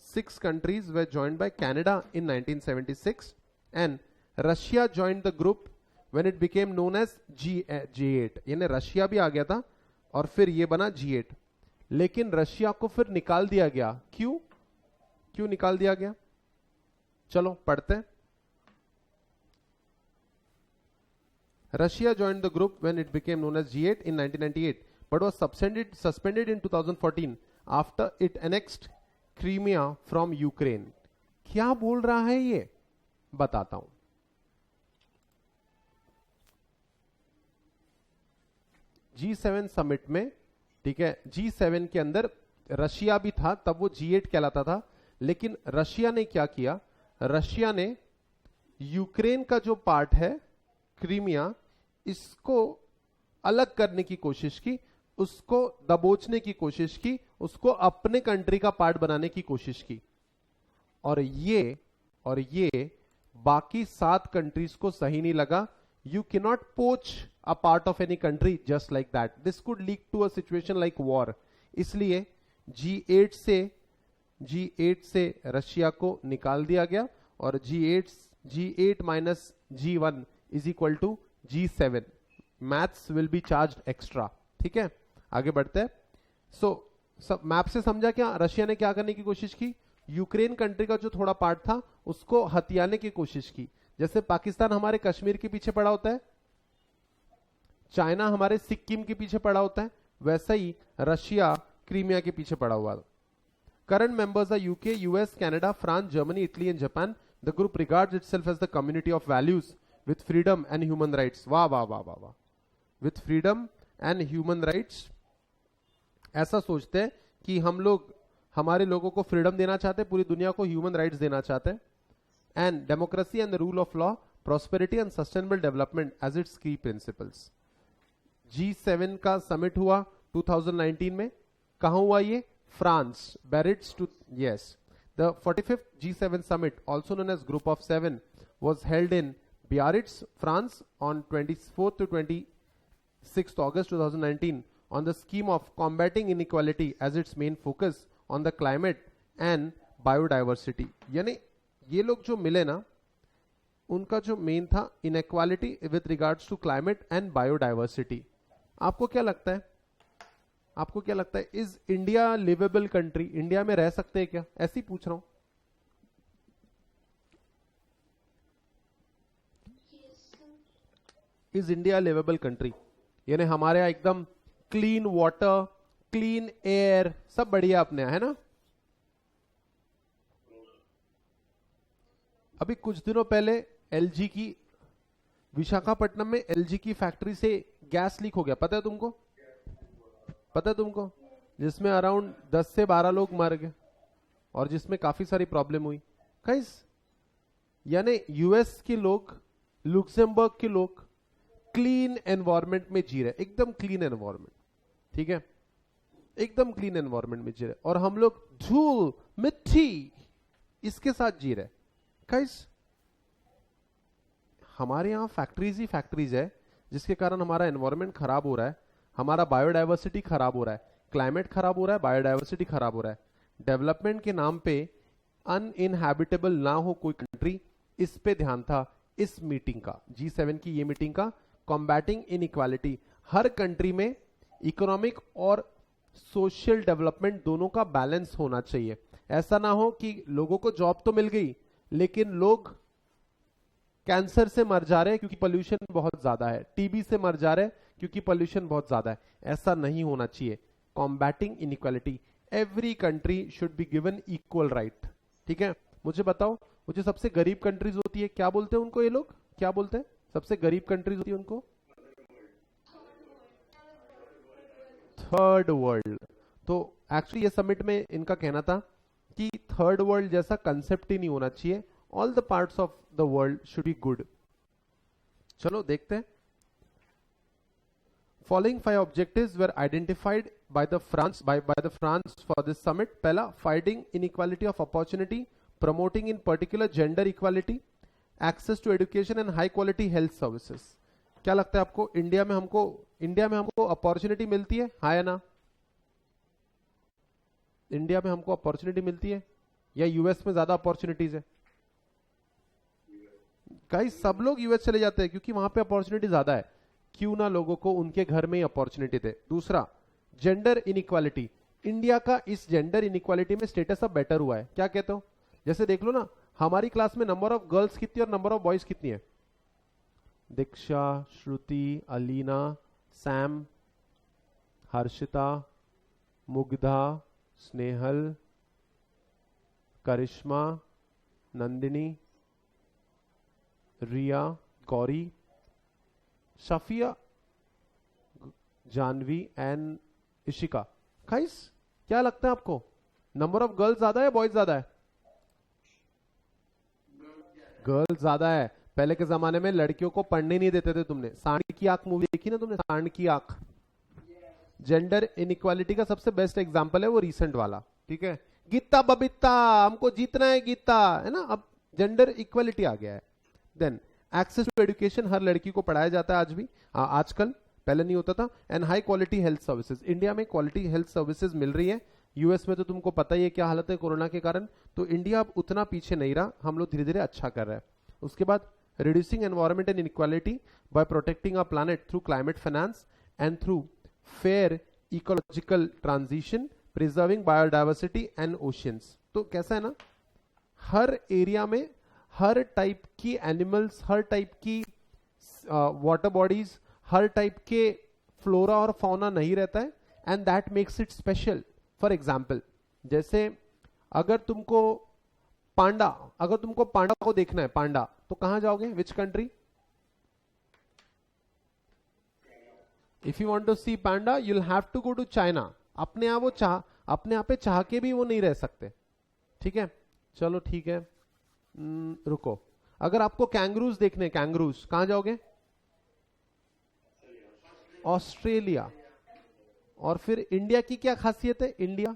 6 countries were joined by Canada in 1976 and Russia joined the group when it became known as G8. यानी Russia भी आ गया था और फिर ये बना G8. लेकिन रशिया को फिर निकाल दिया गया. क्यों निकाल दिया गया? चलो पढ़ते हैं. Russia joined the group when it became known as G8 in 1998 but was suspended in 2014 after it annexed Crimea from Ukraine. क्या बोल रहा है ये, बताता हूं. G7 समिट में, ठीक है, G7 के अंदर रशिया भी था, तब वो G8 कहलाता था. लेकिन रशिया ने क्या किया, रशिया ने यूक्रेन का जो पार्ट है क्रीमिया, इसको अलग करने की कोशिश की, उसको दबोचने की कोशिश की, उसको अपने कंट्री का पार्ट बनाने की कोशिश की. और ये बाकी 7 कंट्रीज को सही नहीं लगा. You can not poach a part of any country just like that. This could lead to a situation like war. इसलिए G8 से रशिया को निकाल दिया गया और G8 minus G1 is equal to G7. Maths will be charge extra. ठीक है, आगे बढ़ते हैं. सब मैप से समझा क्या, रशिया ने क्या करने की कोशिश की, यूक्रेन कंट्री का जो थोड़ा पार्ट था उसको हथियाने की कोशिश की. जैसे पाकिस्तान हमारे कश्मीर के पीछे पड़ा होता है, चाइना हमारे सिक्किम के पीछे पड़ा होता है, वैसा ही रशिया क्रीमिया के पीछे पड़ा हुआ. Current members are UK, US, Canada, France, Germany, Italy and Japan. The group regards itself as the community of values with freedom and human rights. वाह वाह वाह वाह वाह. With freedom and human rights. ऐसा सोचते हैं कि हम लोग हमारे लोगों को फ्रीडम देना चाहते हैं, पूरी दुनिया को ह्यूमन राइट्स देना चाहते हैं. And democracy and the rule of law, prosperity and sustainable development as its key principles. G7 का समिट हुआ 2019 में. कहां हुआ ये? France, Biarritz too. Yes, the 45th G7 summit, also known as Group of 7, was held in Biarritz, France on 24th to 26th August 2019 on the scheme of combating inequality as its main focus on the climate and biodiversity. यानी ये लोग जो मिले ना, उनका जो main था inequality with regards to climate and biodiversity. आपको क्या लगता है, is India liveable country? India में रह सकते हैं क्या? ऐसे ही पूछ रहा हूं. Is India liveable country? यानी हमारे यहां एकदम क्लीन वाटर, क्लीन एयर, सब बढ़िया अपने यहां है ना. अभी कुछ दिनों पहले एलजी की, विशाखापट्टनम में एलजी की फैक्ट्री से गैस लीक हो गया. पता है तुमको? जिसमें अराउंड 10 से 12 लोग मर गए और जिसमें काफी सारी प्रॉब्लम हुई. गाइस, यानी यूएस के लोग, लुक्सेमबर्ग के लोग क्लीन एनवायरनमेंट में जी रहे, एकदम क्लीन एनवायरनमेंट. ठीक है, एकदम क्लीन एनवायरनमेंट में जी रहे, और हम लोग धूल, मिट्टी, इसके साथ जी रहे. गाइस, हमारे यहां फैक्ट्रीज ही फैक्ट्रीज है, जिसके कारण हमारा एनवायरनमेंट खराब हो रहा है, हमारा बायोडाइवर्सिटी खराब हो रहा है, क्लाइमेट खराब हो रहा है, बायोडाइवर्सिटी खराब हो रहा है. डेवलपमेंट के नाम पे अनइनहैबिटेबल ना हो कोई कंट्री, इस पे ध्यान था इस मीटिंग का, G7 की ये मीटिंग का. कॉम्बैटिंग इनइक्वालिटी, हर कंट्री में इकोनॉमिक और सोशल डेवलपमेंट दोनों का बैलेंस होना चाहिए. ऐसा ना हो कि लोगों को जॉब तो मिल गई लेकिन लोग कैंसर से मर जा रहे हैं क्योंकि पोल्यूशन बहुत ज्यादा है, टीबी से मर जा रहे हैं क्योंकि पोल्यूशन बहुत ज्यादा है. ऐसा नहीं होना चाहिए. Combating inequality, every country should be given equal right. ठीक है, मुझे बताओ, वो जो सबसे गरीब कंट्रीज होती है, क्या बोलते हैं उनको ये लोग? क्या बोलते हैं? सबसे गरीब कंट्रीज होती है उनको थर्ड वर्ल्ड. तो एक्चुअली ये समिट में इनका कहना था कि थर्ड वर्ल्ड जैसा कंसेप्ट ही नहीं होना चाहिए. All the parts of the world should be good. चलो देखते हैं. Following 5 objectives were identified by the France for this summit. पहला, fighting inequality of opportunity, promoting in particular gender equality, access to education and high quality health services. क्या लगता है आपको, India में हमको अपॉर्चुनिटी मिलती है, हाँ या ना? इंडिया में हमको अपॉर्चुनिटी मिलती है या यूएस में ज्यादा अपॉर्चुनिटीज है? गाइस सब लोग यूएस चले जाते हैं क्योंकि वहां पे अपॉर्चुनिटी ज्यादा है। क्यों ना लोगों को उनके घर में ही अपॉर्चुनिटी दे। दूसरा, जेंडर इनइक्वालिटी। इंडिया का इस जेंडर इनइक्वालिटी में स्टेटस अब बेटर हुआ है, क्या कहते हो? जैसे देख लो ना, हमारी क्लास में नंबर ऑफ गर्ल्स कितनी और नंबर ऑफ बॉयज कितनी है? Diksha, Shruti, Alina, Sam, Harshita, Mugdha, Snehal, Karishma, Nandini, Riya, Gauri, Safia, Janvi and Ishika. Guys क्या लगता है आपको, नंबर ऑफ गर्ल्स ज्यादा है बॉयज ज्यादा है? गर्ल्स ज्यादा है। पहले के जमाने में लड़कियों को पढ़ने नहीं देते थे। तुमने सांड की आंख मूवी देखी ना? तुमने सांड की आंख? जेंडर इनइक्वालिटी का सबसे बेस्ट एग्जांपल है वो रिसेंट वाला, ठीक है? गीता बबीता, हमको जीतना है गीता, है ना? अब जेंडर इक्वालिटी आ गया है। देन एक्सेस टू एजुकेशन, हर लड़की को पढ़ाया जाता है आज भी, आजकल, पहले नहीं होता था। And high quality health services, India में क्वालिटी हेल्थ सर्विसेज मिल रही है। यूएस में तो तुमको पता ही है क्या हालत है कोरोना के कारण। तो इंडिया अब उतना पीछे नहीं रहा, हम लोग धीरे धीरे अच्छा कर रहे हैं। उसके बाद reducing environment and inequality by protecting our planet through climate finance and through fair ecological transition, preserving biodiversity and oceans. तो कैसा है ना, हर एरिया में हर टाइप की एनिमल्स, हर टाइप की वाटर बॉडीज, हर टाइप के फ्लोरा और फौना नहीं रहता है, and that makes it special. For example, जैसे अगर तुमको पांडा को देखना है, पांडा, तो कहां जाओगे? Which country? If you want to see panda you will have to go to China. अपने आप पे चाह के भी वो नहीं रह सकते, ठीक है? चलो ठीक है, रुको। अगर आपको कैंगरूज देखने, कैंगरूज कहां जाओगे? ऑस्ट्रेलिया। और फिर इंडिया की क्या खासियत है? इंडिया,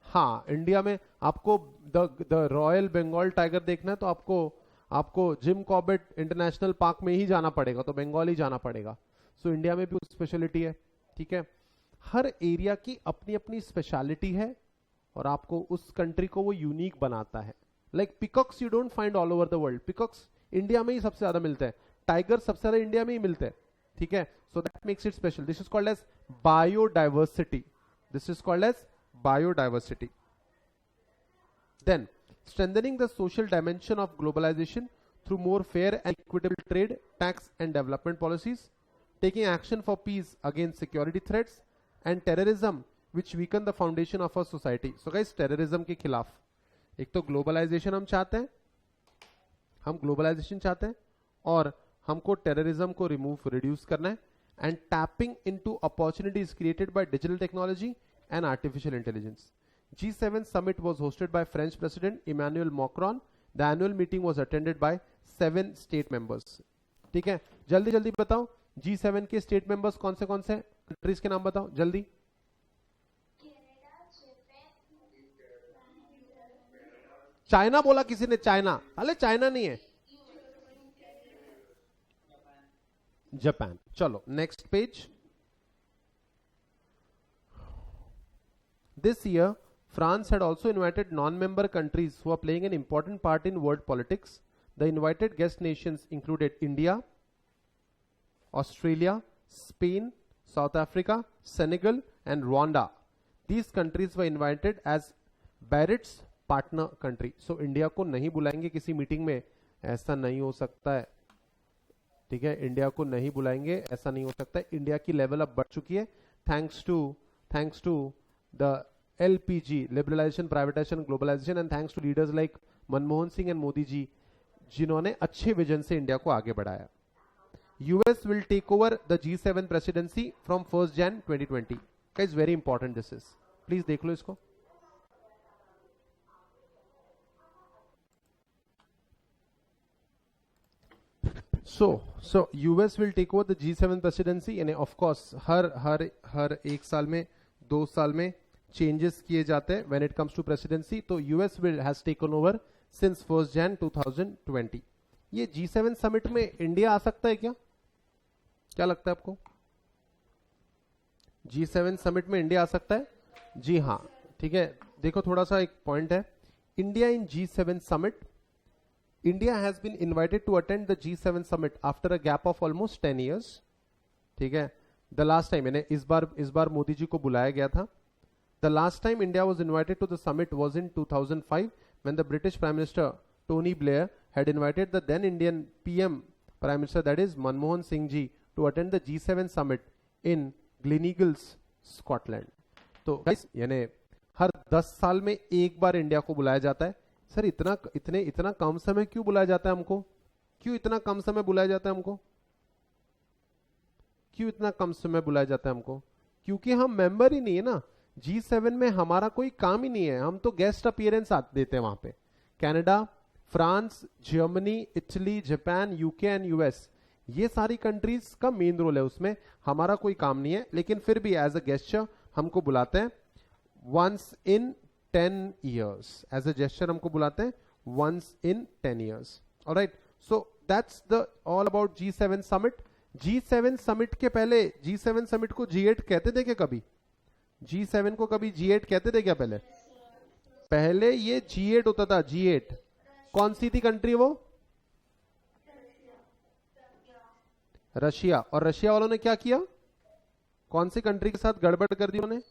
हाँ, इंडिया में आपको द रॉयल बंगाल टाइगर देखना है तो आपको जिम कॉर्बेट इंटरनेशनल पार्क में ही जाना पड़ेगा, तो बंगाल ही जाना पड़ेगा। सो इंडिया में भी स्पेशलिटी है, ठीक है? हर एरिया की अपनी अपनी स्पेशलिटी है और आपको उस कंट्री को वो यूनिक बनाता है। Like peacocks you don't find all over the world, peacocks India में ही सबसे ज्यादा मिलते हैं, टाइगर सबसे ज्यादा इंडिया में ही मिलते हैं, ठीक है? So that makes it special. This is called as biodiversity, this is called as biodiversity. Then, strengthening the social dimension of globalization through more fair and equitable trade, tax and development policies, taking action for peace against security threats and terrorism which weaken the foundation of our society. So guys, terrorism के खिलाफ एक तो globalization हम globalization चाहते हैं और हमको terrorism को reduce करना है, and tapping into opportunities created by digital technology and artificial intelligence. G7 summit was hosted by French President Emmanuel Macron. The annual meeting was attended by 7 state members. ठीक है, जल्दी जल्दी बताओ, G7 के state members कौन से countries के नाम बताओ जल्दी। चाइना बोला किसी ने? चाइना, अरे चाइना नहीं है, जापान। चलो next page. This year, France had also invited non-member countries who are playing an important part in world politics. The invited guest nations included India, Australia, Spain, South Africa, Senegal, and Rwanda. These countries were invited as Barrett's partner country. So India को नहीं बुलाएंगे किसी meeting में, ऐसा नहीं हो सकता है, ठीक है? इंडिया को नहीं बुलाएंगे, ऐसा नहीं हो सकता है। इंडिया की लेवल अब बढ़ चुकी है thanks to the LPG, liberalization, privatization, globalization, and thanks to leaders like Manmohan Singh and Modi ji, जिन्होंने अच्छे विजन से इंडिया को आगे बढ़ाया। US will take over the G7 presidency from 1st Jan 2020. Guys, very important this is. Please देख लो इसको। So US will take over the G7 presidency, and of course हर एक साल में, 2 साल में चेंजेस किए जाते हैं when it comes to presidency. तो US has taken over since 1st Jan 2020. ये G7 समिट में इंडिया आ सकता है क्या लगता है आपको? G7 समिट में इंडिया आ सकता है? जी हाँ, ठीक है। देखो थोड़ा सा एक पॉइंट है, India in G7 summit, India has been invited to attend the G7 summit after a gap of almost 10 years। ठीक है, द लास्ट टाइम, यानी इस बार मोदी जी को बुलाया गया था। The last time India was invited to the summit was in 2005 when the British Prime Minister Tony Blair had invited the then Indian PM Prime Minister, that is Manmohan Singh ji, to attend the G7 summit in Gleneagles, Scotland। तो guys, यानी हर 10 साल में एक बार India को बुलाया जाता है। Sir इतना कम समय क्यों बुलाया जाता है हमको? क्यों इतना कम समय बुलाया जाता है हमको? क्यों इतना कम समय बुलाया जाता है हमको? क्योंकि हम मेंबर ही नहीं है ना। G7 में हमारा कोई काम ही नहीं है, हम तो गेस्ट अपीयरेंस देते हैं वहां पे। Canada, France, Germany, Italy, Japan, UK and US, ये सारी कंट्रीज का मेन रोल है, उसमें हमारा कोई काम नहीं है। लेकिन फिर भी एज अ गेस्चर हमको बुलाते हैं once in 10 years, as a gesture हमको बुलाते हैं once in 10 years। Alright, so that's the all about G7 summit. G7 summit के पहले G7 समिट को G8 कहते थे क्या कभी? G7 को कभी G8 कहते थे क्या? पहले ये G8 होता था, G8। कौन सी थी कंट्री वो? रशिया। और रशिया वालों ने क्या किया? कौन सी कंट्री के साथ गड़बड़ कर दी उन्होंने?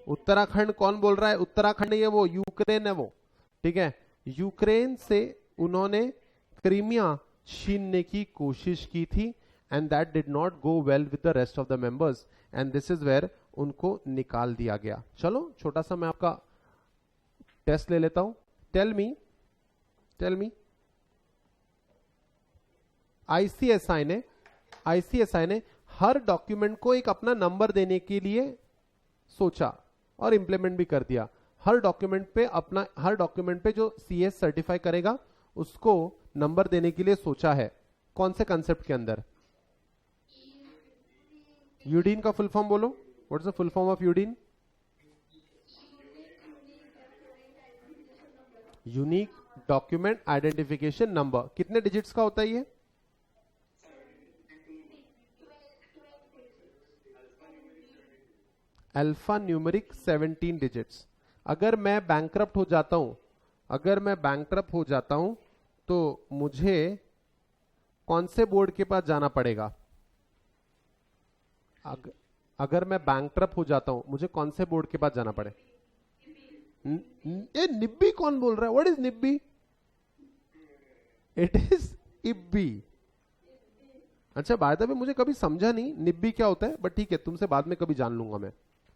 उत्तराखंड। कौन बोल रहा है? उत्तराखंड ये वो यूक्रेन है वो, ठीक है। यूक्रेन से उन्होंने क्रीमिया छीनने की कोशिश की थी, and that did not go well with the rest of the members, and this is where उनको निकाल दिया गया। चलो छोटा सा मैं आपका टेस्ट ले लेता हूं। टेल मी आईसीएसआई ने हर डॉक्यूमेंट को एक अपना नंबर देने के लिए सोचा और इंप्लीमेंट भी कर दिया। हर डॉक्यूमेंट पे जो सीएस सर्टिफाई करेगा उसको नंबर देने के लिए सोचा है। कौन से कंसेप्ट के अंदर? यूडीन का फुल फॉर्म बोलो। What is the full form of UDIN? Unique document identification number. कितने डिजिट्स का होता है ये? Alpha numeric 17 digits. अगर मैं बैंकरप्ट हो जाता हूं तो मुझे कौन से बोर्ड के पास जाना पड़ेगा? अगर मैं बैंकरप्ट हो जाता हूं मुझे कौन से बोर्ड के पास जाना पड़े? ये निब्बी कौन बोल रहा है? व्हाट इज निब्बी? It is IBBI. अच्छा, बाय द वे मुझे कभी समझा नहीं निब्बी क्या होता है, बट ठीक है, तुमसे बाद में कभी जान लूंगा मैं।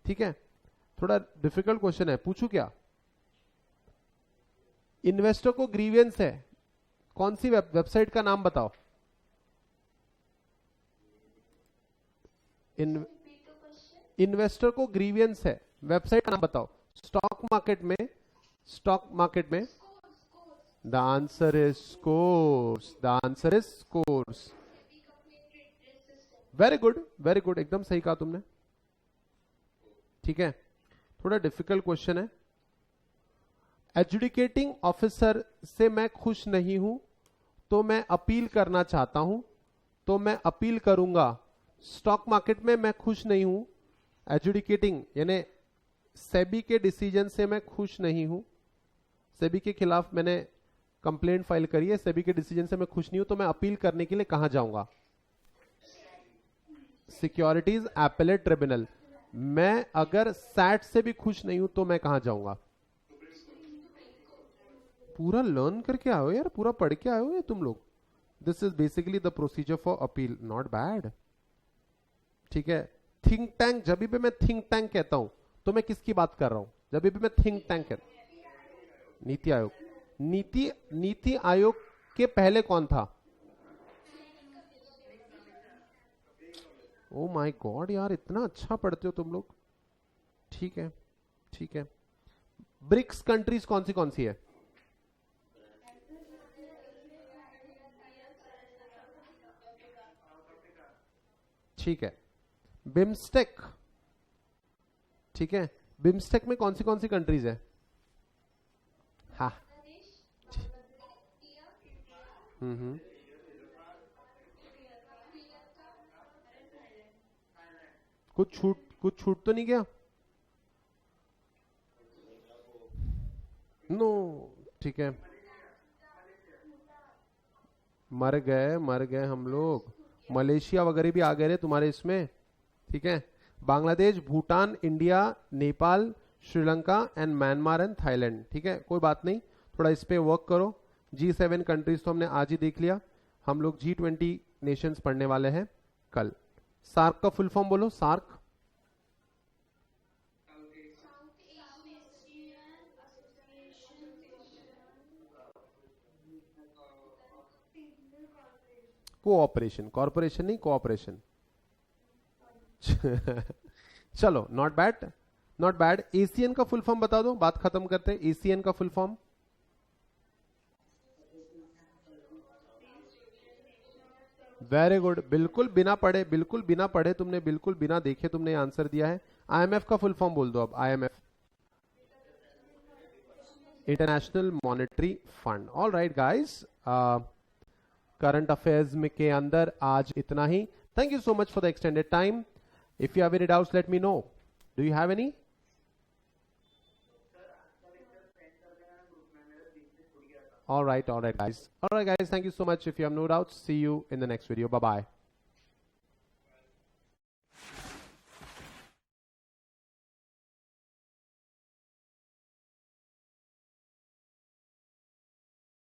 ठीक है, थोड़ा डिफिकल्ट क्वेश्चन है, पूछू क्या? इन्वेस्टर को ग्रीवियंस है, कौन सी वेबसाइट का नाम बताओ? इन्वेस्टर को ग्रीवियंस है, वेबसाइट का नाम बताओ। स्टॉक मार्केट में the answer is scores. Very good, एकदम सही कहा तुमने। ठीक है, थोड़ा डिफिकल्ट क्वेश्चन है। एजुडिकेटिंग ऑफिसर से मैं खुश नहीं हूं तो मैं अपील करना चाहता हूं, तो मैं अपील करूंगा। स्टॉक मार्केट में मैं खुश नहीं हूं, एजुडिकेटिंग यानी सेबी के डिसीजन से मैं खुश नहीं हूं, सेबी के खिलाफ मैंने कंप्लेंट फाइल करी है, सेबी के डिसीजन से मैं खुश नहीं हूं, तो मैं अपील करने के लिए कहां जाऊंगा? Securities appellate tribunal. मैं अगर सैट से भी खुश नहीं हूं तो मैं कहां जाऊंगा? पूरा लर्न करके आए हो यार, पूरा पढ़ के आए हो ये तुम लोग। This is basically the procedure for appeal, not bad. ठीक है, थिंक टैंक, जब भी मैं थिंक टैंक कहता हूं तो मैं किसकी बात कर रहा हूं? जब भी मैं थिंक टैंक कहता हूं, नीति आयोग। नीति आयोग के पहले कौन था? ओ माय गॉड यार, इतना अच्छा पढ़ते हो तुम लोग। ठीक है, ब्रिक्स कंट्रीज कौन सी है? ठीक है, बिम्स्टेक। ठीक है, बिम्स्टेक में कौन सी कंट्रीज है? हाँ, हम्म। कुछ छूट तो नहीं गया? नो, ठीक है। मर गए हम लोग। मलेशिया वगैरह भी आ गए रे तुम्हारे इसमें। ठीक है। Bangladesh, Bhutan, India, Nepal, Sri Lanka and Myanmar and Thailand. ठीक है, कोई बात नहीं, थोड़ा इस पे वर्क करो। G7 कंट्रीज तो हमने आज ही देख लिया, हम लोग G20 नेशंस पढ़ने वाले हैं कल। सार्क का फुल फॉर्म बोलो, सार्क। कोऑपरेशन, कॉरपोरेशन नहीं, कोऑपरेशन। चलो, not bad, not bad. ACN का फुल फॉर्म बता दो, बात खत्म करते हैं। एसीएन का फुल फॉर्म? वेरी गुड, बिल्कुल बिना पढ़े तुमने, बिल्कुल बिना देखे तुमने आंसर दिया है। आईएमएफ का फुल फॉर्म बोल दो अब। IMF, international monetary fund. All right guys, current affairs में के अंदर आज इतना ही। Thank you so much for the extended time. If you have any doubts let me know. Do you have any? All right, guys. Thank you so much. If you have no doubts, see you in the next video. Bye bye.